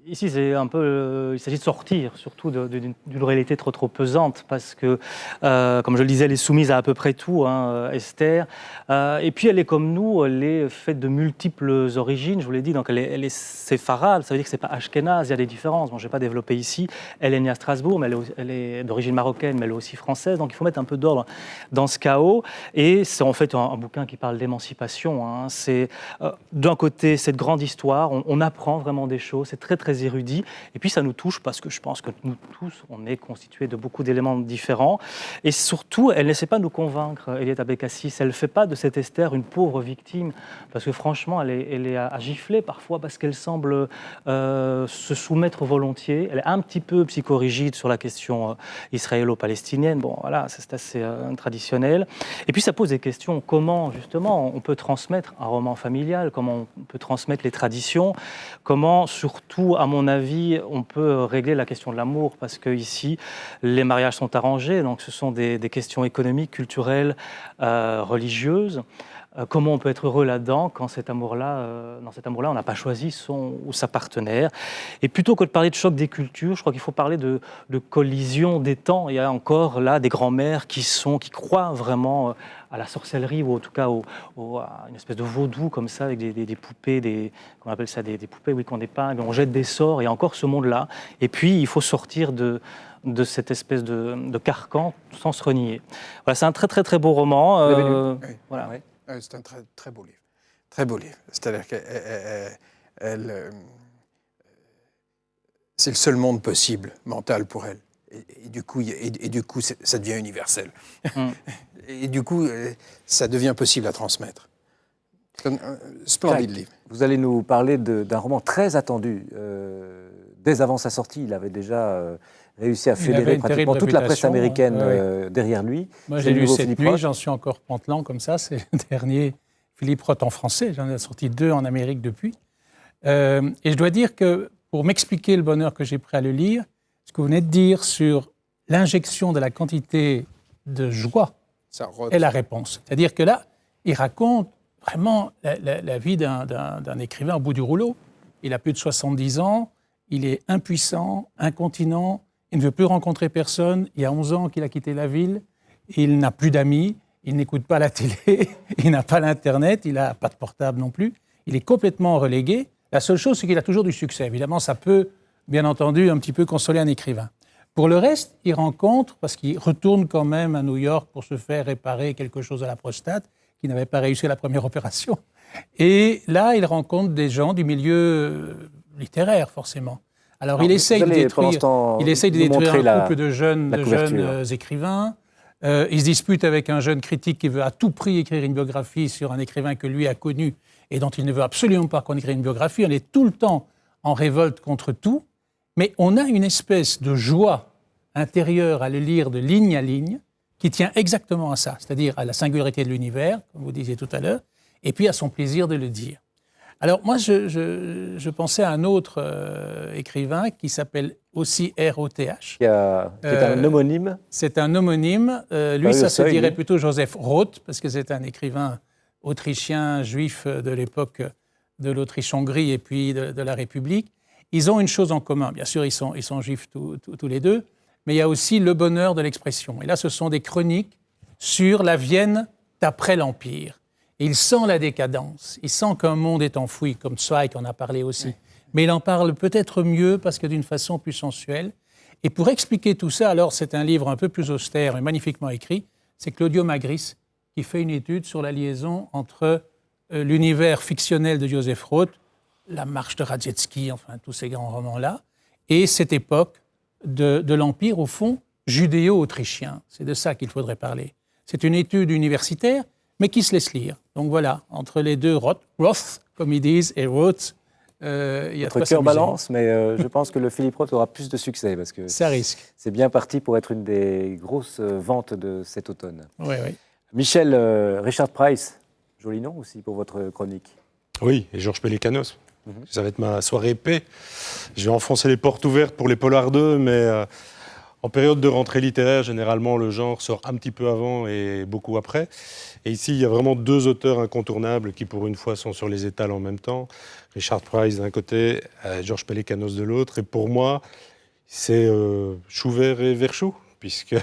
Ici, c'est un peu, il s'agit de sortir, surtout d'une réalité trop pesante, parce que, comme je le disais, elle est soumise à peu près tout, hein, Esther. Et puis, elle est comme nous, elle est faite de multiples origines, je vous l'ai dit, donc elle est séfarade, ça veut dire que c'est pas ashkénaze, il y a des différences. Bon, je vais pas développer ici. Elle est née à Strasbourg, mais elle est d'origine marocaine, mais elle est aussi française, donc il faut mettre un peu d'ordre dans ce chaos. Et c'est en fait un bouquin qui parle d'émancipation. Hein. C'est d'un côté cette grande histoire, on apprend vraiment des choses, c'est très érudit, et puis ça nous touche parce que je pense que nous tous, on est constitués de beaucoup d'éléments différents, et surtout, elle n'essaie pas de nous convaincre, Eliette Abécassis, elle ne fait pas de cette Esther une pauvre victime, parce que franchement, elle est à gifler parfois, parce qu'elle semble se soumettre volontiers, elle est un petit peu psychorigide sur la question israélo-palestinienne, bon voilà, c'est assez traditionnel, et puis ça pose des questions, comment justement on peut transmettre un roman familial, comment on peut transmettre les traditions, comment surtout, à mon avis, on peut régler la question de l'amour, parce qu'ici, les mariages sont arrangés, donc ce sont des questions économiques, culturelles, religieuses. Comment on peut être heureux là-dedans quand dans cet amour-là, on n'a pas choisi son ou sa partenaire. Et plutôt que de parler de choc des cultures, je crois qu'il faut parler de collision des temps. Il y a encore là des grands-mères qui croient vraiment à la sorcellerie, ou en tout cas à une espèce de vaudou comme ça, avec des poupées, qu'on appelle ça des poupées, oui, qu'on épingle, on jette des sorts, il y a encore ce monde-là. Et puis, il faut sortir de cette espèce de carcan sans se renier. Voilà, c'est un très beau roman. Oui. Voilà. Oui. C'est un très beau livre. Très beau livre. C'est-à-dire que c'est le seul monde possible, mental pour elle. Et du coup, ça devient universel. Et du coup, ça devient possible à transmettre. C'est un splendide livre. Vous allez nous parler d'un roman très attendu. Dès avant sa sortie, il avait déjà réussi à fédérer pratiquement toute la presse américaine derrière lui. Moi, j'ai lu cette nuit, j'en suis encore pantelant comme ça. C'est le dernier Philippe Roth en français. J'en ai sorti 2 en Amérique depuis. Et je dois dire que, pour m'expliquer le bonheur que j'ai pris à le lire, ce que vous venez de dire sur l'injection de la quantité de joie est la réponse. C'est-à-dire que là, il raconte vraiment la vie d'un écrivain au bout du rouleau. Il a plus de 70 ans, il est impuissant, incontinent, il ne veut plus rencontrer personne. Il y a 11 ans qu'il a quitté la ville, il n'a plus d'amis, il n'écoute pas la télé, il n'a pas l'Internet, il n'a pas de portable non plus. Il est complètement relégué. La seule chose, c'est qu'il a toujours du succès. Évidemment, ça peut, bien entendu, un petit peu consoler un écrivain. Pour le reste, il rencontre, parce qu'il retourne quand même à New York pour se faire réparer quelque chose à la prostate, qui n'avait pas réussi à la première opération. Et là, il rencontre des gens du milieu littéraire, forcément. Alors, il essaye de détruire un couple de jeunes écrivains. Il se dispute avec un jeune critique qui veut à tout prix écrire une biographie sur un écrivain que lui a connu et dont il ne veut absolument pas qu'on écrive une biographie. On est tout le temps en révolte contre tout, mais on a une espèce de joie intérieure à le lire de ligne à ligne qui tient exactement à ça, c'est-à-dire à la singularité de l'univers, comme vous disiez tout à l'heure, et puis à son plaisir de le dire. Alors moi, je pensais à un autre écrivain qui s'appelle aussi R.O.T.H. Qui est un homonyme. C'est un homonyme. Lui, ça se dirait plutôt Joseph Roth, parce que c'est un écrivain autrichien, juif de l'époque de l'Autriche-Hongrie et puis de la République. Ils ont une chose en commun. Bien sûr, ils sont juifs tous les deux, mais il y a aussi le bonheur de l'expression. Et là, ce sont des chroniques sur la Vienne d'après l'Empire. Et il sent la décadence, il sent qu'un monde est enfoui, comme Zweig en a parlé aussi. Mais il en parle peut-être mieux parce que d'une façon plus sensuelle. Et pour expliquer tout ça, alors c'est un livre un peu plus austère mais magnifiquement écrit, c'est Claudio Magris qui fait une étude sur la liaison entre l'univers fictionnel de Joseph Roth, La Marche de Radziecki, enfin tous ces grands romans-là, et cette époque de l'Empire, au fond, judéo-autrichien. C'est de ça qu'il faudrait parler. C'est une étude universitaire, mais qui se laisse lire. Donc voilà, entre les deux, Roth, comme ils disent, et Roth, il y a Votre quoi cœur s'amuser. balance, mais je pense que le Philippe Roth aura plus de succès parce que Ça risque. c'est bien parti pour être une des grosses ventes de cet automne. Oui, oui. Michel, Richard Price, joli nom aussi pour votre chronique. Oui, et Georges Pelecanos. Ça va être ma soirée épée. Je vais enfoncer les portes ouvertes pour les Polars 2, mais en période de rentrée littéraire, généralement, le genre sort un petit peu avant et beaucoup après. Et ici, il y a vraiment deux auteurs incontournables qui, pour une fois, sont sur les étals en même temps. Richard Price d'un côté, Georges Pelecanos de l'autre. Et pour moi, c'est chou vert et vert chou, puisque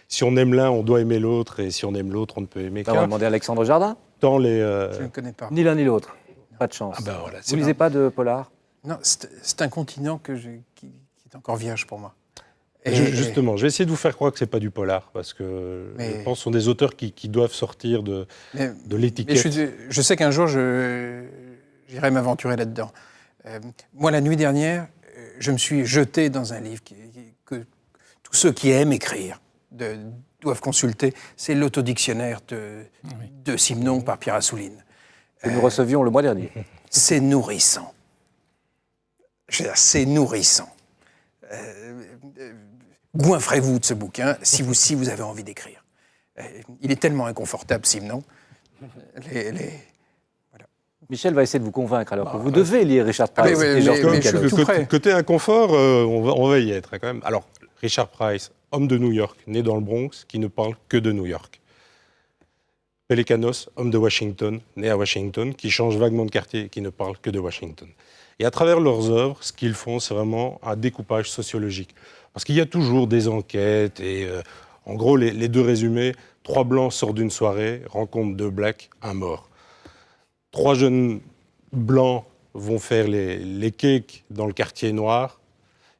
si on aime l'un, on doit aimer l'autre, et si on aime l'autre, on ne peut aimer On va qu'un. demander à Alexandre Jardin. Dans les, Je ne connais pas. Ni l'un ni l'autre. Pas de chance. Ah ben voilà, Vous lisez pas de polar? Non, c'est un continent qui est encore vierge pour moi. Justement, je vais essayer de vous faire croire que c'est pas du polar, parce que je pense que ce sont des auteurs qui doivent sortir de l'étiquette. Mais je sais qu'un jour, j'irai m'aventurer là-dedans. Moi, la nuit dernière, je me suis jeté dans un livre que tous ceux qui aiment écrire doivent consulter. C'est l'autodictionnaire de Simenon par Pierre Assouline. Que nous recevions le mois dernier. C'est nourrissant. Je veux dire, c'est nourrissant. Goinfrez-vous de ce bouquin si vous avez envie d'écrire. Il est tellement inconfortable, Simenon. Voilà. Michel va essayer de vous convaincre alors que vous devez lire Richard Price oui, et Georges mais je suis Pelecanos. tout prêt. Côté inconfort, on va y être quand même. Alors, Richard Price, homme de New York, né dans le Bronx, qui ne parle que de New York. Pelecanos, homme de Washington, né à Washington, qui change vaguement de quartier et qui ne parle que de Washington. Et à travers leurs œuvres, ce qu'ils font, c'est vraiment un découpage sociologique. Parce qu'il y a toujours des enquêtes et, en gros, les deux résumés, 3 blancs sortent d'une soirée, rencontrent 2 blacks, un mort. 3 jeunes blancs vont faire les cakes dans le quartier noir,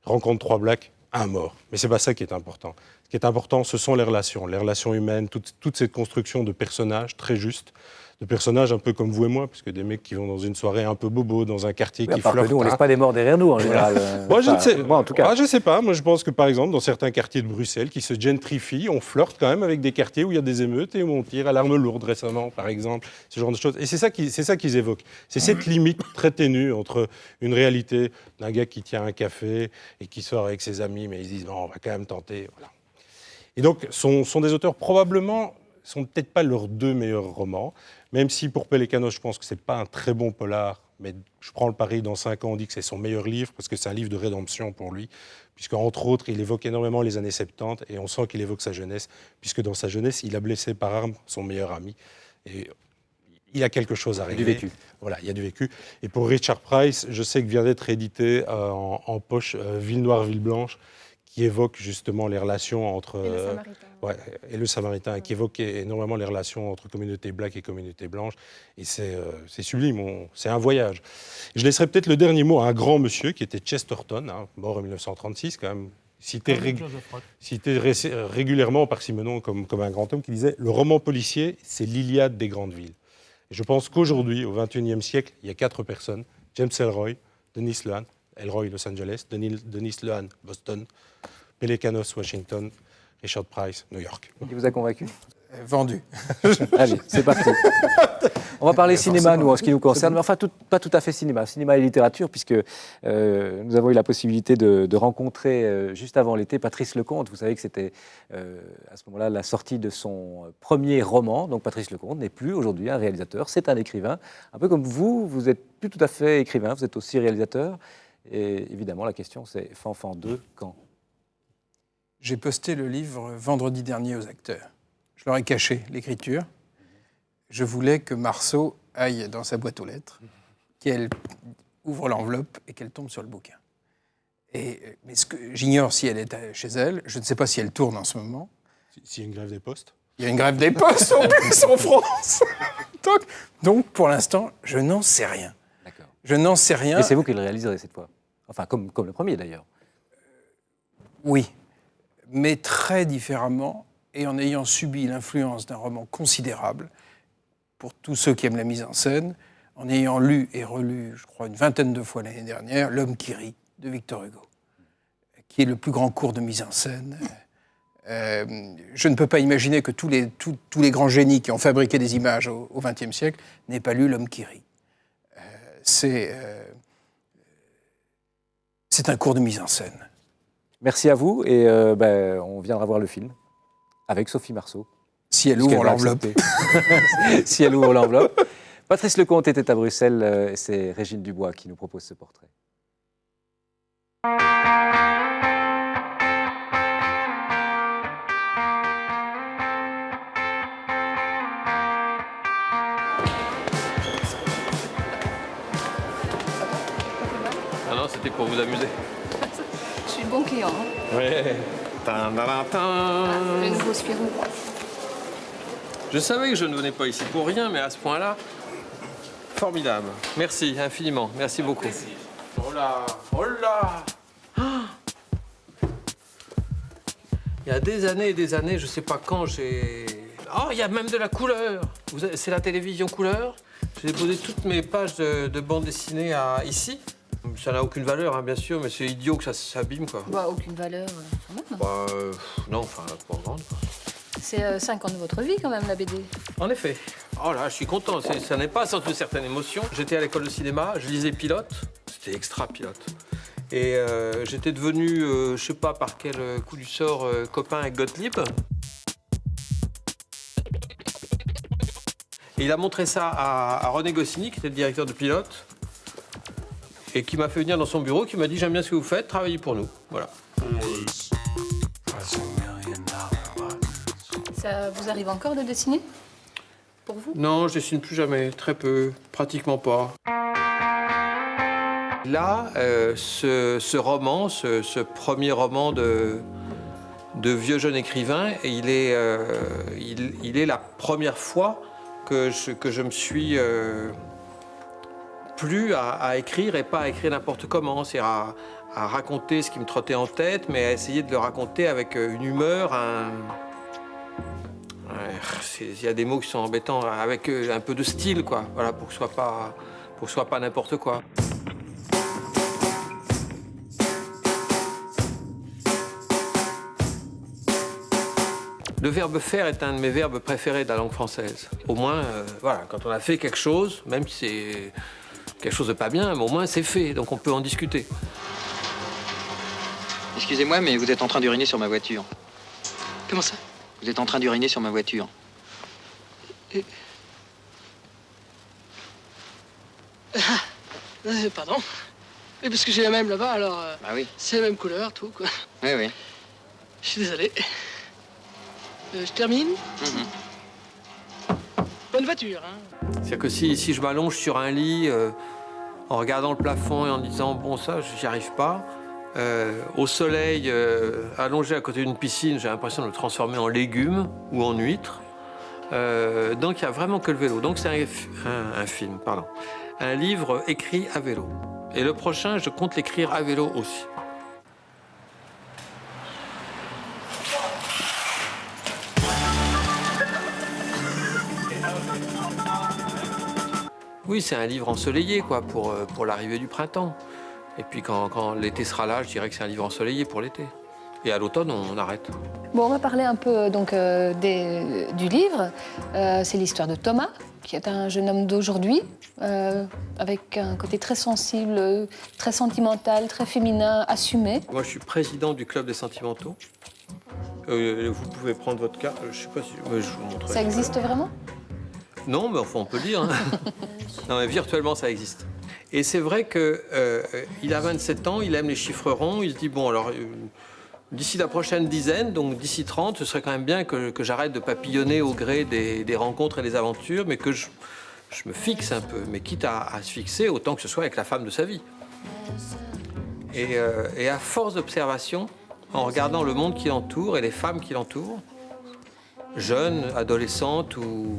rencontrent 3 blacks, un mort. Mais c'est pas ça qui est important. Ce qui est important, ce sont les relations humaines, toute cette construction de personnages très justes, de personnages un peu comme vous et moi, parce que des mecs qui vont dans une soirée un peu bobo, dans un quartier Oui, qui à part que flirte. nous, on laisse pas des morts derrière nous en général. Moi, je ne sais. Moi, en tout cas. Ah, je sais pas. Moi, je pense que, par exemple, dans certains quartiers de Bruxelles qui se gentrifient, on flirte quand même avec des quartiers où il y a des émeutes et où on tire à l'arme lourde récemment, par exemple, ce genre de choses. Et c'est ça qu'ils évoquent. C'est cette limite très ténue entre une réalité d'un gars qui tient un café et qui sort avec ses amis, mais ils se disent bon, on va quand même tenter. Voilà. Et donc, sont des auteurs probablement, sont peut-être pas leurs 2 meilleurs romans, même si pour Pelecanos, je pense que c'est pas un très bon polar, mais je prends le pari, dans 5 ans, on dit que c'est son meilleur livre, parce que c'est un livre de rédemption pour lui, puisque, entre autres, il évoque énormément les années 70, et on sent qu'il évoque sa jeunesse, puisque dans sa jeunesse, il a blessé par arme son meilleur ami. Et il y a quelque chose à régler. Du vécu. Voilà, il y a du vécu. Et pour Richard Price, je sais que vient d'être édité en poche Ville Noire, Ville Blanche, qui évoque justement les relations entre... Et le Samaritain. Et le Samaritain, qui évoque énormément les relations entre communauté black et communauté blanche. Et c'est sublime, c'est un voyage. Je laisserai peut-être le dernier mot à un grand monsieur qui était Chesterton, mort en 1936, quand même, cité régulièrement par Simenon comme un grand homme, qui disait « Le roman policier, c'est l'Iliade des grandes villes ». Et je pense qu'aujourd'hui, au XXIe siècle, il y a 4 personnes, James Ellroy, Denis Lehane, Ellroy, Los Angeles, Denis Lehane, Boston, Pelecanos, Washington, Richard Price, New York. Qui vous a convaincu? Vendu. Allez, c'est parti. On va parler cinéma, nous, en ce qui nous concerne, mais enfin, pas tout à fait cinéma et littérature, puisque nous avons eu la possibilité de rencontrer, juste avant l'été, Patrice Lecomte. Vous savez que c'était à ce moment-là la sortie de son premier roman. Donc Patrice Lecomte n'est plus aujourd'hui un réalisateur, c'est un écrivain. Un peu comme vous n'êtes plus tout à fait écrivain, vous êtes aussi réalisateur. Et évidemment, la question, c'est Fanfan 2, quand? J'ai posté le livre vendredi dernier aux acteurs. Je leur ai caché l'écriture. Je voulais que Marceau aille dans sa boîte aux lettres, qu'elle ouvre l'enveloppe et qu'elle tombe sur le bouquin. Mais j'ignore si elle est chez elle. Je ne sais pas si elle tourne en ce moment. S'il y a une grève des postes? Il y a une grève des postes en plus en France. Donc, pour l'instant, je n'en sais rien. D'accord. Je n'en sais rien. Et c'est vous qui le réaliserez cette fois? Enfin, comme le premier d'ailleurs. Oui, mais très différemment et en ayant subi l'influence d'un roman considérable, pour tous ceux qui aiment la mise en scène, en ayant lu et relu, je crois, une vingtaine de fois l'année dernière, L'homme qui rit de Victor Hugo, qui est le plus grand cours de mise en scène. Je ne peux pas imaginer que tous les grands génies qui ont fabriqué des images au XXe siècle n'aient pas lu L'homme qui rit. C'est un cours de mise en scène. Merci à vous et on viendra voir le film avec Sophie Marceau. Si elle ouvre l'enveloppe. Si elle ouvre l'enveloppe. Patrice Lecomte était à Bruxelles, c'est Régine Dubois qui nous propose ce portrait. Ah non, c'était pour vous amuser. Je suis le bon client. Hein. Ouais. Le nouveau Spirou. Je savais que je ne venais pas ici pour rien, mais à ce point-là, formidable. Merci infiniment. Merci beaucoup. Oh là, oh là. Il y a des années et des années, je ne sais pas quand j'ai... Oh, il y a même de la couleur. C'est la télévision couleur. J'ai déposé toutes mes pages de bande dessinée ici. Ça n'a aucune valeur, hein, bien sûr, mais c'est idiot que ça s'abîme, quoi. Bah, aucune valeur. Non, enfin, pour vendre, quoi. C'est 5 ans de votre vie, quand même, la BD. En effet. Oh là, je suis content. Ça n'est pas sans une certaine émotion. J'étais à l'école de cinéma, je lisais Pilote. C'était extra Pilote. Et j'étais devenu, je sais pas par quel coup du sort, copain avec Gottlieb. Et il a montré ça à René Goscinny, qui était le directeur de Pilote, et qui m'a fait venir dans son bureau, qui m'a dit « J'aime bien ce que vous faites, travaillez pour nous. » Voilà. Ça vous arrive encore de dessiner? Pour vous? Non, je dessine plus jamais, très peu, pratiquement pas. Là, ce roman, ce premier roman de vieux jeune écrivain, il est la première fois que je me suis plu à écrire et pas à écrire n'importe comment, c'est à raconter ce qui me trottait en tête, mais à essayer de le raconter avec une humeur, il y a des mots qui sont embêtants, avec un peu de style, quoi, voilà, pour que ce soit pas n'importe quoi. Le verbe faire est un de mes verbes préférés de la langue française. Au moins, voilà, quand on a fait quelque chose, même si c'est quelque chose de pas bien, mais au moins c'est fait, donc on peut en discuter. Excusez-moi, mais vous êtes en train d'uriner sur ma voiture. Comment ça? Vous êtes en train d'uriner sur ma voiture. Pardon? Oui, parce que j'ai la même là-bas, alors... Bah oui. C'est la même couleur, tout, quoi. Oui, oui. Je suis désolé. Je termine. Bonne voiture, hein. C'est-à-dire que si je m'allonge sur un lit, en regardant le plafond et en disant « bon, ça, j'y arrive pas », au soleil, allongé à côté d'une piscine, j'ai l'impression de me transformer en légumes ou en huître. Donc il n'y a vraiment que le vélo. Donc c'est un film, pardon. Un livre écrit à vélo. Et le prochain, je compte l'écrire à vélo aussi. Oui, c'est un livre ensoleillé, quoi, pour l'arrivée du printemps. Et puis quand l'été sera là, je dirais que c'est un livre ensoleillé pour l'été. Et à l'automne, on arrête. Bon, on va parler un peu donc, du livre. C'est l'histoire de Thomas, qui est un jeune homme d'aujourd'hui, avec un côté très sensible, très sentimental, très féminin, assumé. Moi, je suis président du Club des Sentimentaux. Vous pouvez prendre votre carte. Je ne sais pas si je vous montrerai. Ça existe vraiment? Non, mais enfin, on peut le dire. Hein. Non, mais virtuellement, ça existe. Et c'est vrai qu'il a 27 ans, il aime les chiffres ronds. Il se dit, bon, alors, d'ici la prochaine dizaine, donc d'ici 30, ce serait quand même bien que j'arrête de papillonner au gré des rencontres et des aventures, mais que je me fixe un peu. Mais quitte à se fixer, autant que ce soit avec la femme de sa vie. Et à force d'observation, en regardant le monde qui l'entoure et les femmes qui l'entourent, jeunes, adolescentes ou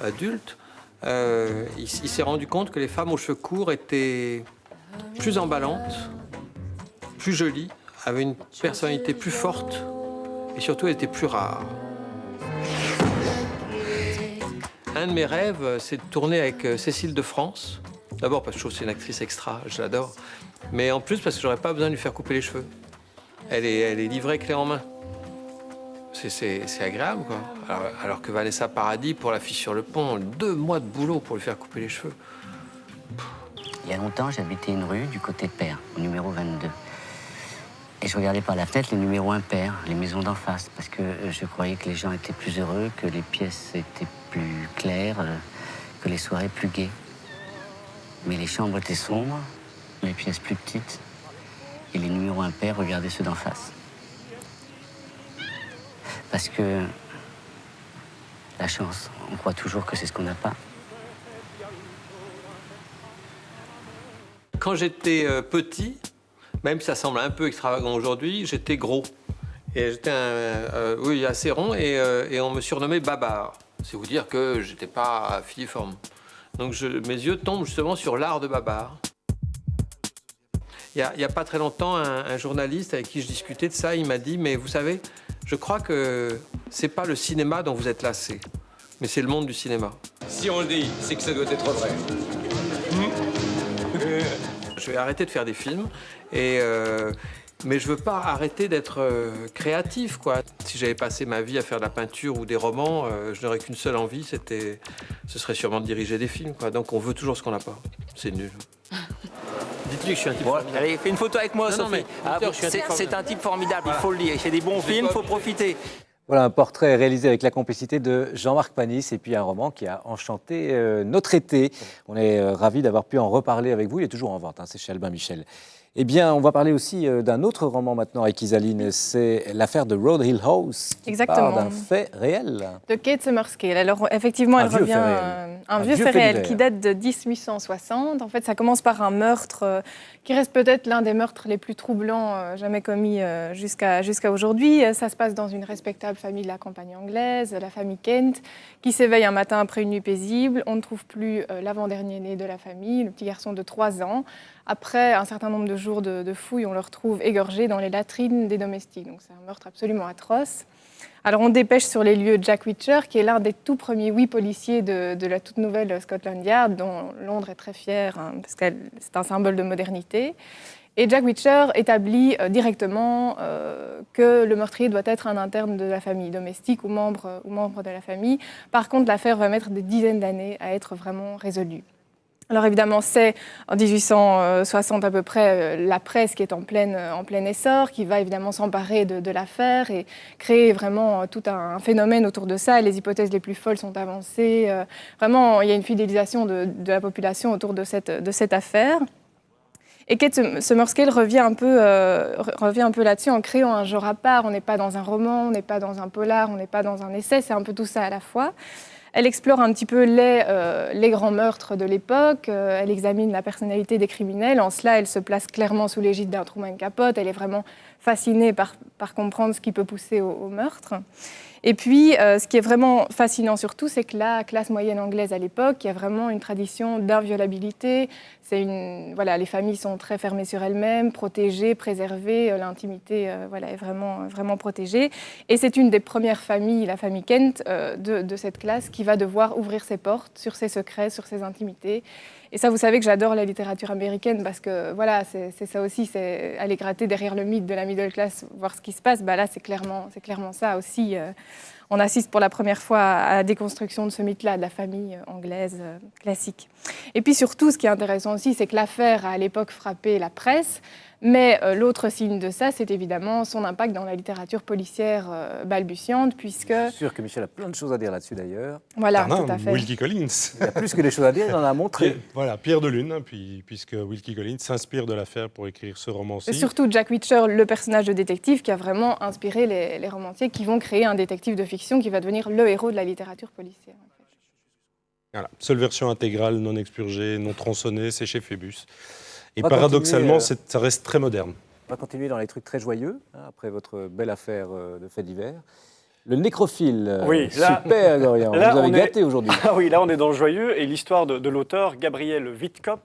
adultes, il s'est rendu compte que les femmes aux cheveux courts étaient plus emballantes, plus jolies, avaient une personnalité plus forte et surtout elles étaient plus rares. Un de mes rêves, c'est de tourner avec Cécile de France. D'abord parce que je trouve que c'est une actrice extra, je l'adore. Mais en plus parce que j'aurais pas besoin de lui faire couper les cheveux. Elle est livrée clé en main. C'est agréable, quoi. Alors que Vanessa Paradis, pour La fille sur le pont, 2 mois de boulot pour lui faire couper les cheveux. Il y a longtemps, j'habitais une rue du côté pair, au numéro 22. Et je regardais par la fenêtre les numéros impairs, les maisons d'en face, parce que je croyais que les gens étaient plus heureux, que les pièces étaient plus claires, que les soirées plus gaies. Mais les chambres étaient sombres, les pièces plus petites, et les numéros impairs regardaient ceux d'en face. Parce que la chance, on croit toujours que c'est ce qu'on n'a pas. Quand j'étais petit, même si ça semble un peu extravagant aujourd'hui, j'étais gros. Et j'étais oui, assez rond et on me surnommait Babar. C'est vous dire que j'étais pas filiforme. Donc mes yeux tombent justement sur l'art de Babar. Il y a pas très longtemps, un journaliste avec qui je discutais de ça, il m'a dit « Mais vous savez, je crois que c'est pas le cinéma dont vous êtes lassé, mais c'est le monde du cinéma. » Si on le dit, c'est que ça doit être vrai. Je vais arrêter de faire des films, mais je veux pas arrêter d'être créatif, quoi. Si j'avais passé ma vie à faire de la peinture ou des romans, je n'aurais qu'une seule envie, ce serait sûrement de diriger des films, quoi. Donc on veut toujours ce qu'on n'a pas. C'est nul. Dites-lui que je suis un type formidable. Allez, fais une photo avec moi, Non, Sophie. mais, C'est un type formidable, il faut le dire. Il fait des bons films, il faut profiter. Voilà un portrait réalisé avec la complicité de Jean-Marc Panis et puis un roman qui a enchanté notre été. On est ravis d'avoir pu en reparler avec vous. Il est toujours en vente, hein, c'est chez Albin Michel. Eh bien, on va parler aussi d'un autre roman maintenant avec Isaline. C'est l'affaire de Road Hill House. Exactement. Part d'un fait réel. De Kate Summerscale. Alors, effectivement, elle revient. Un vieux fait réel qui date de 1860. En fait, ça commence par un meurtre qui reste peut-être l'un des meurtres les plus troublants jamais commis jusqu'à aujourd'hui. Ça se passe dans une respectable famille de la campagne anglaise, la famille Kent, qui s'éveille un matin après une nuit paisible. On ne trouve plus l'avant-dernier né de la famille, le petit garçon de 3 ans. Après un certain nombre de jours de fouilles, on le retrouve égorgé dans les latrines des domestiques. Donc c'est un meurtre absolument atroce. Alors on dépêche sur les lieux Jack Reacher, qui est l'un des tout premiers policiers de la toute nouvelle Scotland Yard, dont Londres est très fier, hein, parce que c'est un symbole de modernité. Et Jack Reacher établit directement que le meurtrier doit être un interne de la famille, domestique ou membre de la famille. Par contre, l'affaire va mettre des dizaines d'années à être vraiment résolue. Alors évidemment, c'est en 1860 à peu près la presse qui est en plein essor, qui va évidemment s'emparer de l'affaire et créer vraiment tout un phénomène autour de ça. Les hypothèses les plus folles sont avancées. Vraiment, il y a une fidélisation de la population autour de cette affaire. Et Kate Summerscale revient un peu là-dessus en créant un genre à part. On n'est pas dans un roman, on n'est pas dans un polar, on n'est pas dans un essai, c'est un peu tout ça à la fois. Elle explore un petit peu les grands meurtres de l'époque, elle examine la personnalité des criminels. En cela, elle se place clairement sous l'égide d'un Truman Capote. Elle est vraiment fascinée par comprendre ce qui peut pousser au meurtre. Et puis, ce qui est vraiment fascinant surtout, c'est que la classe moyenne anglaise à l'époque, il y a vraiment une tradition d'inviolabilité. Les familles sont très fermées sur elles-mêmes, protégées, préservées. L'intimité est vraiment protégée. Et c'est une des premières familles, la famille Kent, de cette classe, qui va devoir ouvrir ses portes sur ses secrets, sur ses intimités. Et ça, vous savez que j'adore la littérature américaine parce que voilà, c'est ça aussi, c'est aller gratter derrière le mythe de la middle class, voir ce qui se passe. Là, c'est clairement ça aussi. On assiste pour la première fois à la déconstruction de ce mythe-là, de la famille anglaise classique. Et puis surtout, ce qui est intéressant aussi, c'est que l'affaire a à l'époque frappé la presse. Mais l'autre signe de ça, c'est évidemment son impact dans la littérature policière balbutiante, puisque... Je suis sûr que Michel a plein de choses à dire là-dessus, d'ailleurs. Voilà, tout à fait. Wilkie Collins. Il y a plus que des choses à dire, il en a montré. Voilà, Pierre de Lune, puisque Wilkie Collins s'inspire de l'affaire pour écrire ce roman-ci. Et surtout Jack Reacher, le personnage de détective, qui a vraiment inspiré les romanciers qui vont créer un détective de fiction qui va devenir le héros de la littérature policière. En fait. Voilà, seule version intégrale, non expurgée, non tronçonnée, c'est chez Phébus. Et paradoxalement, ça reste très moderne. On va continuer dans les trucs très joyeux, après votre belle affaire de fait divers. Le nécrophile, oui, super Dorian, vous avez gâté aujourd'hui. Ah oui, là on est dans le joyeux, et l'histoire de l'auteur Gabriel Witkop,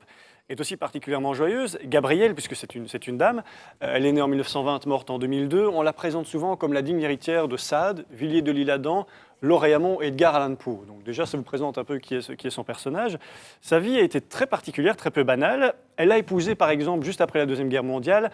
est aussi particulièrement joyeuse. Gabrielle, puisque c'est une dame, elle est née en 1920, morte en 2002. On la présente souvent comme la digne héritière de Sade, Villiers de l'Isle-Adam, Laure Hamon et Edgar Allan Poe. Donc déjà, ça vous présente un peu qui est son personnage. Sa vie a été très particulière, très peu banale. Elle a épousé, par exemple, juste après la Deuxième Guerre mondiale,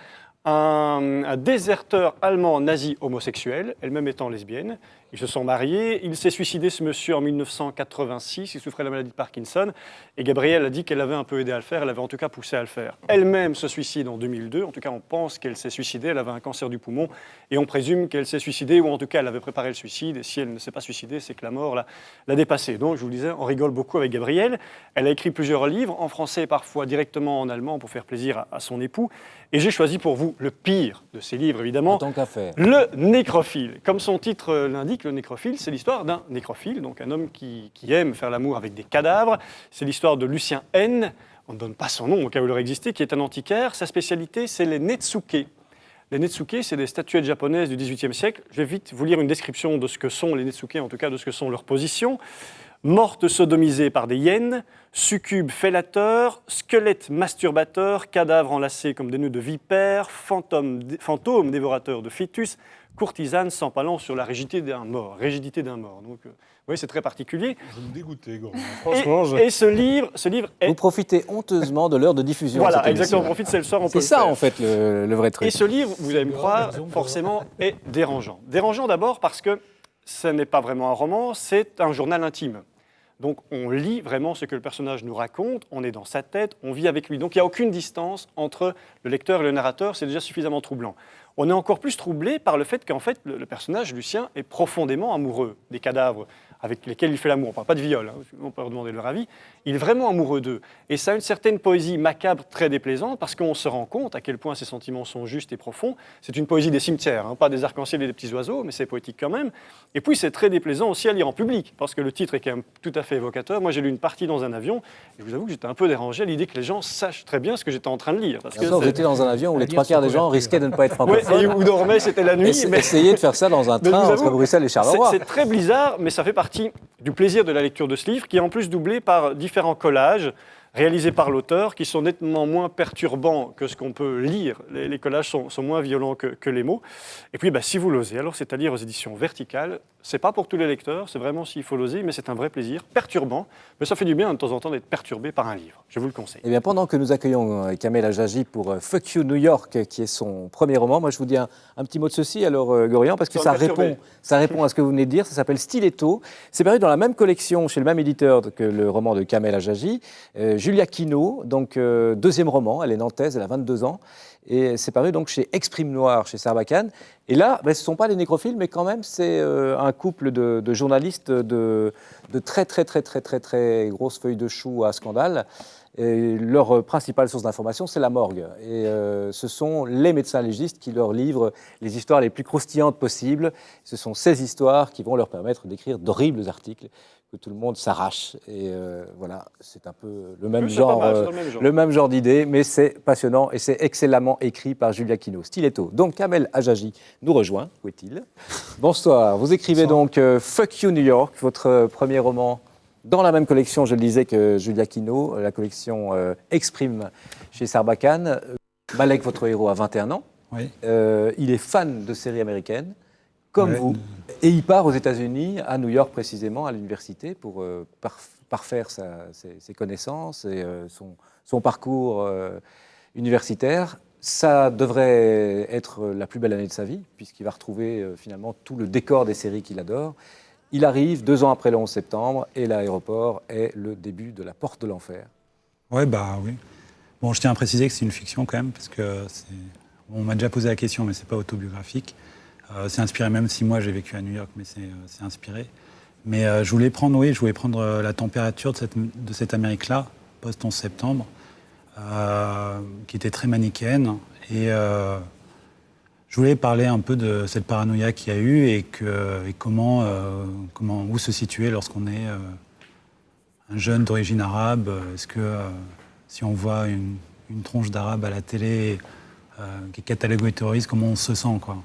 un déserteur allemand nazi homosexuel, elle-même étant lesbienne. Ils se sont mariés. Il s'est suicidé, ce monsieur, en 1986. Il souffrait de la maladie de Parkinson. Et Gabrielle a dit qu'elle avait un peu aidé à le faire. Elle avait en tout cas poussé à le faire. Elle-même se suicide en 2002. En tout cas, on pense qu'elle s'est suicidée. Elle avait un cancer du poumon. Et on présume qu'elle s'est suicidée, ou en tout cas, elle avait préparé le suicide. Et si elle ne s'est pas suicidée, c'est que la mort l'a dépassée. Donc, je vous le disais, on rigole beaucoup avec Gabrielle. Elle a écrit plusieurs livres, en français et parfois directement en allemand, pour faire plaisir à son époux. Et j'ai choisi pour vous le pire de ces livres, évidemment. En tant qu'affaire. Le nécrophile. Comme son titre l'indique, le nécrophile, c'est l'histoire d'un nécrophile, donc un homme qui aime faire l'amour avec des cadavres. C'est l'histoire de Lucien N. On ne donne pas son nom au cas où il aurait existé, qui est un antiquaire. Sa spécialité, c'est les netsuke. Les netsuke, c'est des statuettes japonaises du XVIIIe siècle. Je vais vite vous lire une description de ce que sont les netsuke, en tout cas de ce que sont leurs positions. Mortes sodomisées par des hyènes, succubes fellateurs, squelettes masturbateurs, cadavres enlacés comme des nœuds de vipères, fantômes dévorateurs de fœtus, courtisanes s'empalant sur la rigidité d'un mort. Donc, oui, c'est très particulier. Vous me dégoûtez, Gordon. Franchement, et ce livre est... Vous profitez honteusement de l'heure de diffusion. Voilà, exactement. On profite, c'est le soir, on peut C'est ça, le faire. en fait, le vrai truc. Et ce livre, vous allez me croire, forcément, est dérangeant. Dérangeant d'abord parce que ce n'est pas vraiment un roman, c'est un journal intime. Donc on lit vraiment ce que le personnage nous raconte, on est dans sa tête, on vit avec lui. Donc il n'y a aucune distance entre le lecteur et le narrateur, c'est déjà suffisamment troublant. On est encore plus troublé par le fait qu'en fait le personnage, Lucien, est profondément amoureux des cadavres avec lesquels il fait l'amour. On ne parle pas de viol, hein, on peut leur demander leur avis. Il est vraiment amoureux d'eux. Et ça a une certaine poésie macabre très déplaisante parce qu'on se rend compte à quel point ces sentiments sont justes et profonds. C'est une poésie des cimetières, hein, pas des arcs-en-ciel et des petits oiseaux, mais c'est poétique quand même. Et puis c'est très déplaisant aussi à lire en public parce que le titre est quand même tout à fait évocateur. Moi j'ai lu une partie dans un avion et je vous avoue que j'étais un peu dérangé à l'idée que les gens sachent très bien ce que j'étais en train de lire. Parce que vous étiez dans un avion où les trois quarts des gens risquaient de ne pas être francophones. Oui, et où dormaient, c'était la nuit. Essayez de faire ça dans un train entre Bruxelles et Charleroi. C'est très bizarre, mais ça fait partie du plaisir de la lecture de ce livre, qui est en plus doublé par différents collages réalisés par l'auteur, qui sont nettement moins perturbants que ce qu'on peut lire. Les collages sont moins violents que les mots. Et puis, si vous l'osez, alors c'est à lire aux éditions Verticales. C'est pas pour tous les lecteurs, c'est vraiment s'il faut l'oser, mais c'est un vrai plaisir, perturbant. Mais ça fait du bien de temps en temps d'être perturbé par un livre. Je vous le conseille. Eh bien, pendant que nous accueillons Kamel Ajaji pour Fuck You New York, qui est son premier roman, moi je vous dis un petit mot de ceci, alors Gorian, parce que ça répond à ce que vous venez de dire. Ça s'appelle Stiletto. C'est paru dans la même collection, chez le même éditeur que le roman de Kamel Ajaji. Julia Quino, donc deuxième roman, elle est nantaise, elle a 22 ans, et c'est paru donc chez Exprime Noir, chez Sarbacane. Et là, ce ne sont pas les nécrophiles, mais quand même, c'est un couple de journalistes de très grosses feuilles de chou à scandale. Et leur principale source d'information, c'est la morgue. Et ce sont les médecins légistes qui leur livrent les histoires les plus croustillantes possibles. Ce sont ces histoires qui vont leur permettre d'écrire d'horribles articles que tout le monde s'arrache. Et voilà, c'est un peu le même genre d'idée, mais c'est passionnant et c'est excellemment écrit par Julia Quino. Stiletto. Donc Kamel Ajaji nous rejoint. Où est-il ? Bonsoir. Vous écrivez donc Fuck You New York, votre premier roman dans la même collection, je le disais, que Julia Quino, la collection Exprime chez Sarbacane. Malek, votre héros, a 21 ans. Oui. Il est fan de séries américaines, comme vous. Et il part aux États-Unis, à New York précisément, à l'université, pour parfaire ses connaissances et son parcours universitaire. Ça devrait être la plus belle année de sa vie, puisqu'il va retrouver finalement tout le décor des séries qu'il adore. Il arrive 2 ans après le 11 septembre et l'aéroport est le début de la porte de l'enfer. Oui. Bon, je tiens à préciser que c'est une fiction quand même, parce que on m'a déjà posé la question, mais c'est pas autobiographique. C'est inspiré, même si moi j'ai vécu à New York, mais c'est inspiré. Mais je voulais prendre la température de cette Amérique-là, post-11 septembre, qui était très manichéenne. Et je voulais parler un peu de cette paranoïa qu'il y a eu et où se situer lorsqu'on est un jeune d'origine arabe. Est-ce que si on voit une tronche d'arabe à la télé qui est cataloguée terroriste, comment on se sent, quoi.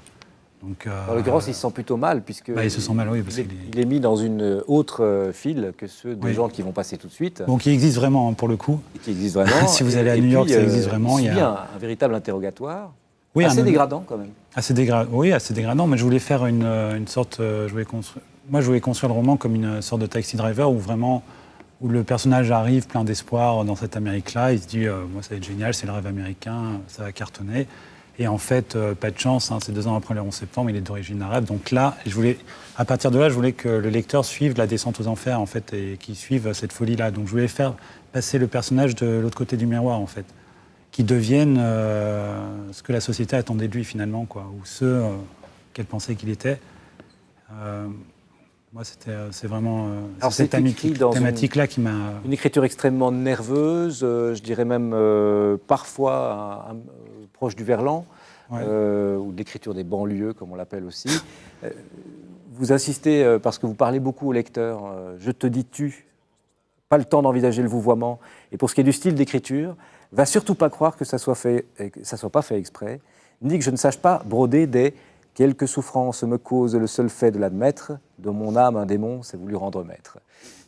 Donc, En l'occurrence, il se sent plutôt mal, puisque il se sent mal, oui, parce il est mis dans une autre file que ceux des gens qui vont passer tout de suite. Donc, il existe vraiment, hein, pour le coup. Et qui existe vraiment. Si vous allez à New York, ça existe vraiment. Il y a un véritable interrogatoire, oui, assez dégradant quand même. Oui, assez dégradant, mais je voulais faire une sorte... je voulais construire le roman comme une sorte de Taxi Driver, où le personnage arrive plein d'espoir dans cette Amérique-là, il se dit moi ça va être génial, c'est le rêve américain, ça va cartonner. Et en fait, pas de chance, hein, c'est 2 ans après le 11 septembre, il est d'origine arabe. Donc là, à partir de là, je voulais que le lecteur suive la descente aux enfers, en fait, et qu'il suive cette folie-là. Donc je voulais faire passer le personnage de l'autre côté du miroir, en fait, qui devienne ce que la société attendait de lui, finalement, quoi, ou ce qu'elle pensait qu'il était. Moi, c'est vraiment cette thématique-là qui m'a... Une écriture extrêmement nerveuse, je dirais même parfois proche du verlan, ou de l'écriture des banlieues, comme on l'appelle aussi. Vous insistez, parce que vous parlez beaucoup au lecteur, je te dis tu, pas le temps d'envisager le vouvoiement. Et pour ce qui est du style d'écriture, va surtout pas croire que ça soit pas fait exprès, ni que je ne sache pas broder des... Quelques souffrances me causent le seul fait de l'admettre, de mon âme un démon s'est voulu rendre maître.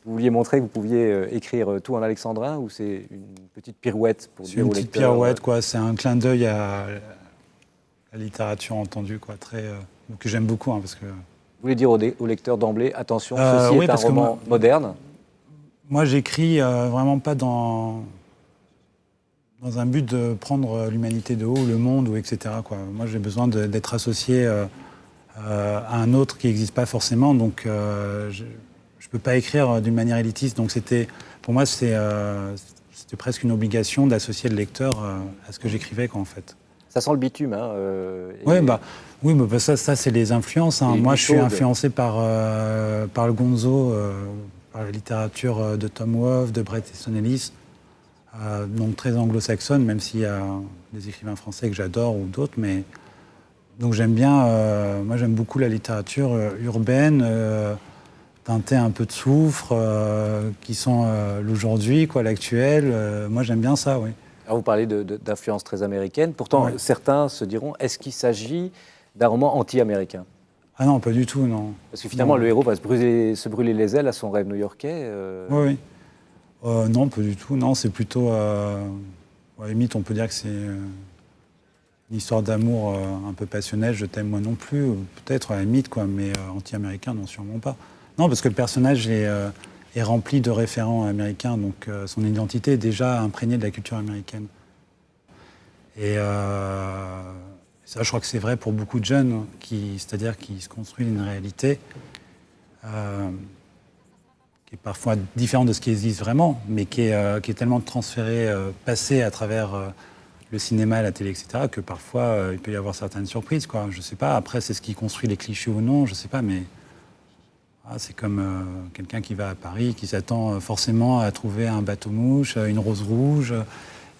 Vous vouliez montrer que vous pouviez écrire tout en alexandrin, ou c'est une petite pirouette pour dire au lecteur? C'est une petite pirouette, quoi. C'est un clin d'œil à la littérature entendue, quoi, que j'aime beaucoup, hein, parce que... Vous voulez dire au lecteur d'emblée, attention, ceci est un roman moderne? Moi, j'écris vraiment pas dans un but de prendre l'humanité de haut, le monde, ou etc., quoi. Moi, j'ai besoin d'être associé à un autre qui n'existe pas forcément, donc je ne peux pas écrire d'une manière élitiste. Donc pour moi, c'était presque une obligation d'associer le lecteur à ce que j'écrivais, quoi, en fait. Ça sent le bitume, hein. Oui, mais ça c'est les influences, hein. Moi, je suis influencé par le gonzo, par la littérature de Tom Wolfe, de Bret Easton Ellis. Donc très anglo-saxonne, même s'il y a des écrivains français que j'adore ou d'autres, mais donc j'aime bien, moi j'aime beaucoup la littérature urbaine, teintée un peu de soufre, qui sont l'aujourd'hui, quoi, l'actuel. Moi j'aime bien ça, oui. Alors vous parlez d'influence très américaine, pourtant certains se diront, est-ce qu'il s'agit d'un roman anti-américain? Ah non, pas du tout, non. Parce que finalement le héros va se brûler les ailes à son rêve new-yorkais. Oui. Non, pas du tout. Non, c'est plutôt... à la limite, on peut dire que c'est une histoire d'amour un peu passionnelle. Je t'aime moi non plus, peut-être à la limite, quoi, mais anti-américain, non, sûrement pas. Non, parce que le personnage est rempli de référents américains, donc son identité est déjà imprégnée de la culture américaine. Et ça, je crois que c'est vrai pour beaucoup de jeunes, c'est-à-dire qui se construisent une réalité qui est parfois différent de ce qui existe vraiment, mais qui est tellement transféré, passé à travers le cinéma, la télé, etc., que parfois il peut y avoir certaines surprises, quoi. Je sais pas, après c'est ce qui construit les clichés ou non, je sais pas, mais c'est comme quelqu'un qui va à Paris, qui s'attend forcément à trouver un bateau-mouche, une rose rouge.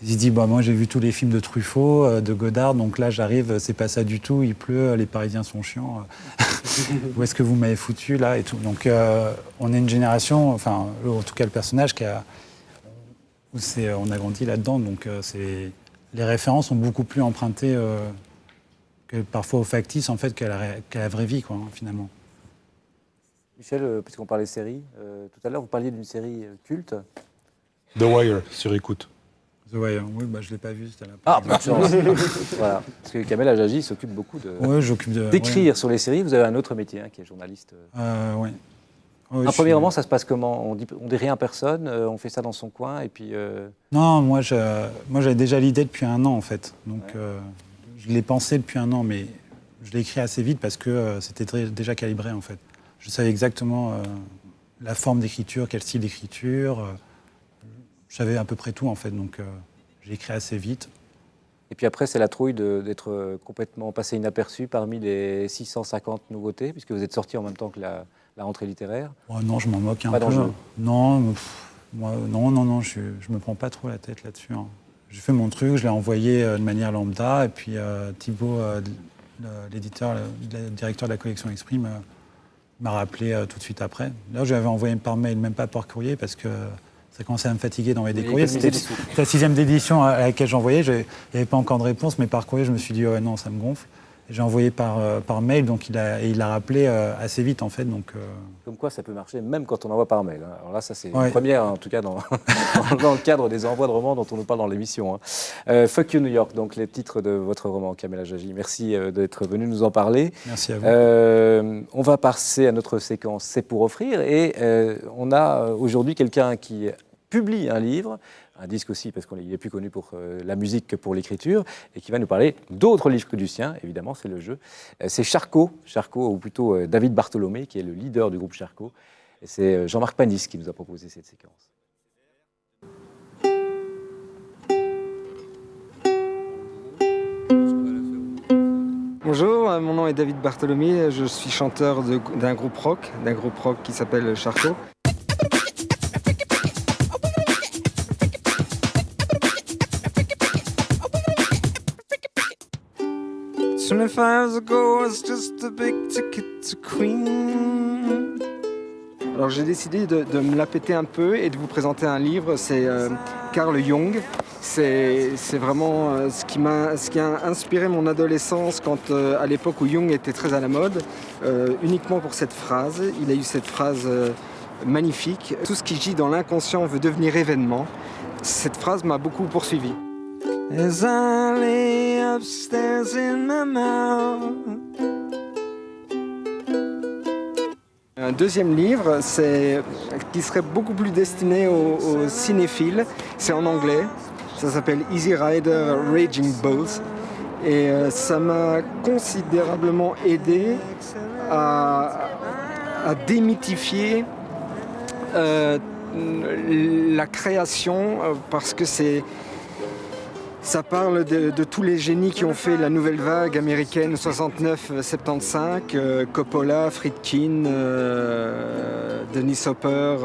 Il se dit, moi j'ai vu tous les films de Truffaut, de Godard, donc là j'arrive, c'est pas ça du tout, il pleut, les Parisiens sont chiants. Où est-ce que vous m'avez foutu là et tout. Donc on est une génération, enfin en tout cas le personnage on a grandi là-dedans, donc les références sont beaucoup plus empruntées que parfois au factice en fait qu'à la vraie vie, quoi, finalement. Michel, puisqu'on parlait séries, tout à l'heure vous parliez d'une série culte. The Wire, sur écoute. The Wire, oui, je ne l'ai pas vu, c'était là. Ah, bonne chance. Voilà. Parce que Kamel Adjadji s'occupe beaucoup d'écrire sur les séries. Vous avez un autre métier, hein, qui est journaliste. Oui. Premièrement, ça se passe comment? On dit rien à personne, on fait ça dans son coin, et puis... Non, moi j'avais déjà l'idée depuis 1 an, en fait. Donc je l'ai pensé depuis 1 an, mais je l'ai écrit assez vite parce que c'était déjà calibré, en fait. Je savais exactement la forme d'écriture, quel style d'écriture... Je savais à peu près tout, en fait, donc j'ai écrit assez vite. Et puis après, c'est la trouille d'être complètement passé inaperçu parmi les 650 nouveautés, puisque vous êtes sorti en même temps que la rentrée littéraire. Non, je m'en moque un peu. Non, je me prends pas trop la tête là-dessus, hein. J'ai fait mon truc, je l'ai envoyé de manière lambda, et puis Thibaut, l'éditeur, le directeur de la collection Exprime, m'a rappelé tout de suite après. Là, je l'avais envoyé par mail, même pas par courrier, parce que... ça commençait à me fatiguer d'envoyer des courriers. C'était la 6e édition à laquelle j'envoyais. Il n'y avait pas encore de réponse, mais par courrier, je me suis dit, non, ça me gonfle. J'ai envoyé par mail, donc il a rappelé assez vite en fait. Donc, Comme quoi ça peut marcher même quand on envoie par mail. Hein. Alors là, ça c'est Ouais. une première, en tout cas dans le cadre des envois de romans dont on nous parle dans l'émission. Hein. Fuck You New York, donc les titres de votre roman, Kamel Ajdaji. Merci d'être venu nous en parler. Merci à vous. On va passer à notre séquence C'est pour offrir. Et on a aujourd'hui quelqu'un qui publie un livre, un disque aussi, parce qu'il est plus connu pour la musique que pour l'écriture, et qui va nous parler d'autres livres que du sien, évidemment, c'est le jeu. C'est Charcot, ou plutôt David Bartholomé, qui est le leader du groupe Charcot. Et c'est Jean-Marc Panis qui nous a proposé cette séquence. Bonjour, mon nom est David Bartholomé, je suis chanteur d'un groupe rock qui s'appelle Charcot. Alors j'ai décidé de me la péter un peu et de vous présenter un livre, c'est Carl Jung. C'est vraiment ce qui a inspiré mon adolescence quand, à l'époque où Jung était très à la mode, uniquement pour cette phrase. Il a eu cette phrase magnifique. Tout ce qui gît dans l'inconscient veut devenir événement. Cette phrase m'a beaucoup poursuivi. As I lay upstairs in my mouth. Un deuxième livre, qui serait beaucoup plus destiné aux cinéphiles. C'est en anglais. Ça s'appelle Easy Rider Raging Bulls. Et ça m'a considérablement aidé à démythifier la création, parce que ça parle de tous les génies qui ont fait la nouvelle vague américaine 69-75, Coppola, Friedkin, Dennis Hopper,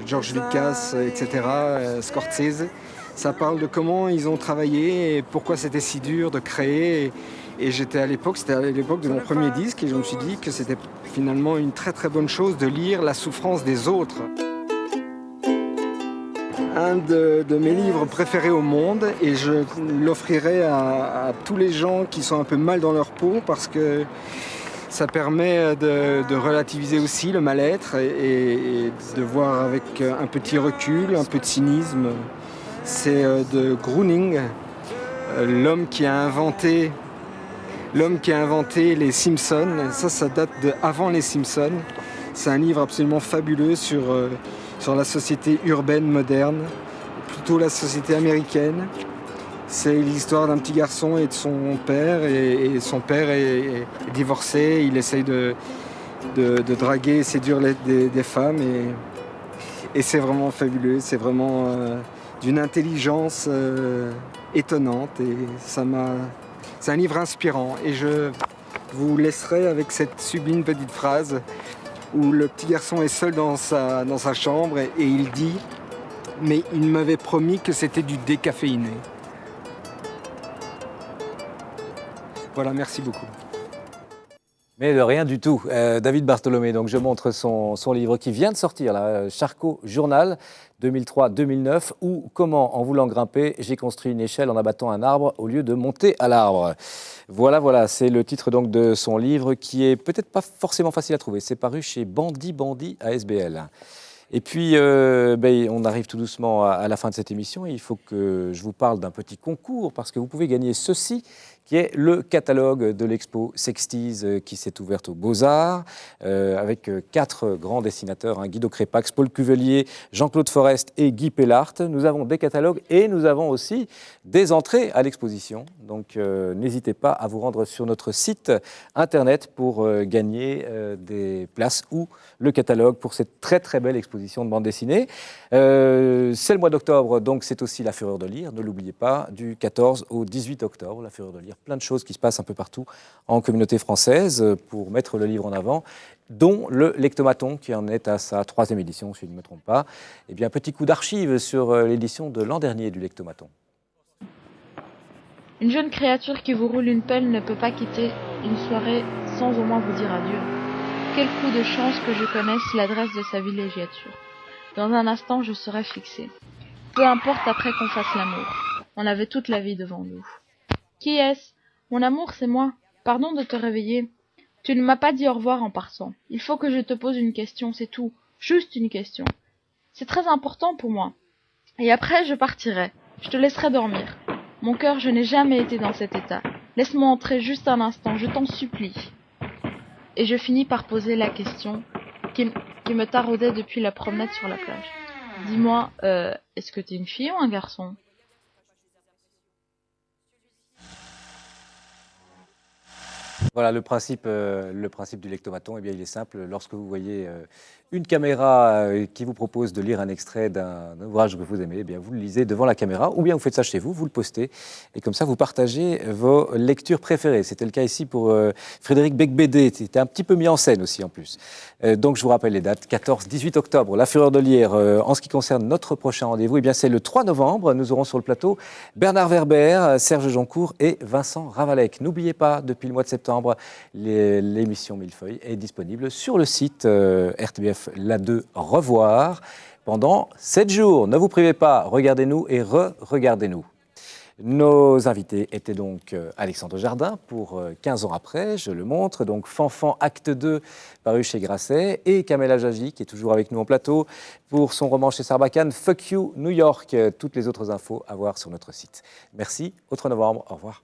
George Lucas, etc., Scorsese. Ça parle de comment ils ont travaillé et pourquoi c'était si dur de créer. Et c'était à l'époque de mon premier disque et je me suis dit que c'était finalement une très très bonne chose de lire la souffrance des autres. Un de mes livres préférés au monde et je l'offrirai à tous les gens qui sont un peu mal dans leur peau parce que ça permet de relativiser aussi le mal-être et de voir avec un petit recul, un peu de cynisme. C'est de Groening, l'homme qui a inventé les Simpsons. Ça date d'avant les Simpsons. C'est un livre absolument fabuleux sur la société urbaine moderne, plutôt la société américaine. C'est l'histoire d'un petit garçon et de son père, et son père est divorcé, il essaye de draguer et séduire des femmes, et c'est vraiment fabuleux, c'est vraiment d'une intelligence étonnante, et c'est un livre inspirant, et je vous laisserai avec cette sublime petite phrase où le petit garçon est seul dans sa chambre et il dit « Mais il m'avait promis que c'était du décaféiné ». Voilà, merci beaucoup. Mais de rien du tout. David Bartholomé, donc je montre son livre qui vient de sortir, là, Charcot Journal 2003-2009, ou Comment, en voulant grimper, j'ai construit une échelle en abattant un arbre au lieu de monter à l'arbre. Voilà, c'est le titre donc de son livre qui est peut-être pas forcément facile à trouver. C'est paru chez Bandit ASBL. Et puis, on arrive tout doucement à la fin de cette émission. Et il faut que je vous parle d'un petit concours parce que vous pouvez gagner ceci, qui est le catalogue de l'expo 60s qui s'est ouverte aux Beaux-Arts, avec 4 grands dessinateurs, hein, Guido Crépax, Paul Cuvelier, Jean-Claude Forest et Guy Pellart. Nous avons des catalogues et nous avons aussi des entrées à l'exposition. Donc n'hésitez pas à vous rendre sur notre site internet pour gagner des places ou le catalogue pour cette très très belle exposition de bande dessinée. C'est le mois d'octobre, donc c'est aussi la fureur de lire, ne l'oubliez pas, du 14 au 18 octobre, la fureur de lire. Plein de choses qui se passent un peu partout en communauté française pour mettre le livre en avant, dont le Lectomaton qui en est à sa 3e édition, si je ne me trompe pas. Et bien, petit coup d'archive sur l'édition de l'an dernier du Lectomaton. Une jeune créature qui vous roule une pelle ne peut pas quitter une soirée sans au moins vous dire adieu. Quel coup de chance que je connaisse l'adresse de sa villégiature. Dans un instant, je serai fixé. Peu importe après qu'on fasse l'amour. On avait toute la vie devant nous. Qui est-ce ? Mon amour, c'est moi. Pardon de te réveiller. Tu ne m'as pas dit au revoir en partant. Il faut que je te pose une question, c'est tout. Juste une question. C'est très important pour moi. Et après, je partirai. Je te laisserai dormir. Mon cœur, je n'ai jamais été dans cet état. Laisse-moi entrer juste un instant, je t'en supplie. Et je finis par poser la question qui me taraudait depuis la promenade sur la plage. Dis-moi, est-ce que t'es une fille ou un garçon ? Voilà, le principe du lectomaton, eh bien, il est simple. Lorsque vous voyez une caméra qui vous propose de lire un extrait d'un ouvrage que vous aimez, eh bien, vous le lisez devant la caméra, ou bien vous faites ça chez vous, vous le postez, et comme ça, vous partagez vos lectures préférées. C'était le cas ici pour Frédéric Beigbeder, c'était un petit peu mis en scène aussi, en plus. Donc, je vous rappelle les dates, 14-18 octobre, La Fureur de lire. En ce qui concerne notre prochain rendez-vous, eh bien, c'est le 3 novembre. Nous aurons sur le plateau Bernard Werber, Serge Joncourt et Vincent Ravalec. N'oubliez pas, depuis le mois de septembre, l'émission Millefeuille est disponible sur le site RTBF La2 Revoir pendant 7 jours. Ne vous privez pas, regardez-nous et re-regardez-nous. Nos invités étaient donc Alexandre Jardin pour 15 ans après, je le montre, donc Fanfan Acte 2 paru chez Grasset, et Kamel Ajaji qui est toujours avec nous en plateau pour son roman chez Sarbacane, Fuck You New York. Toutes les autres infos à voir sur notre site. Merci, au 3 novembre, au revoir.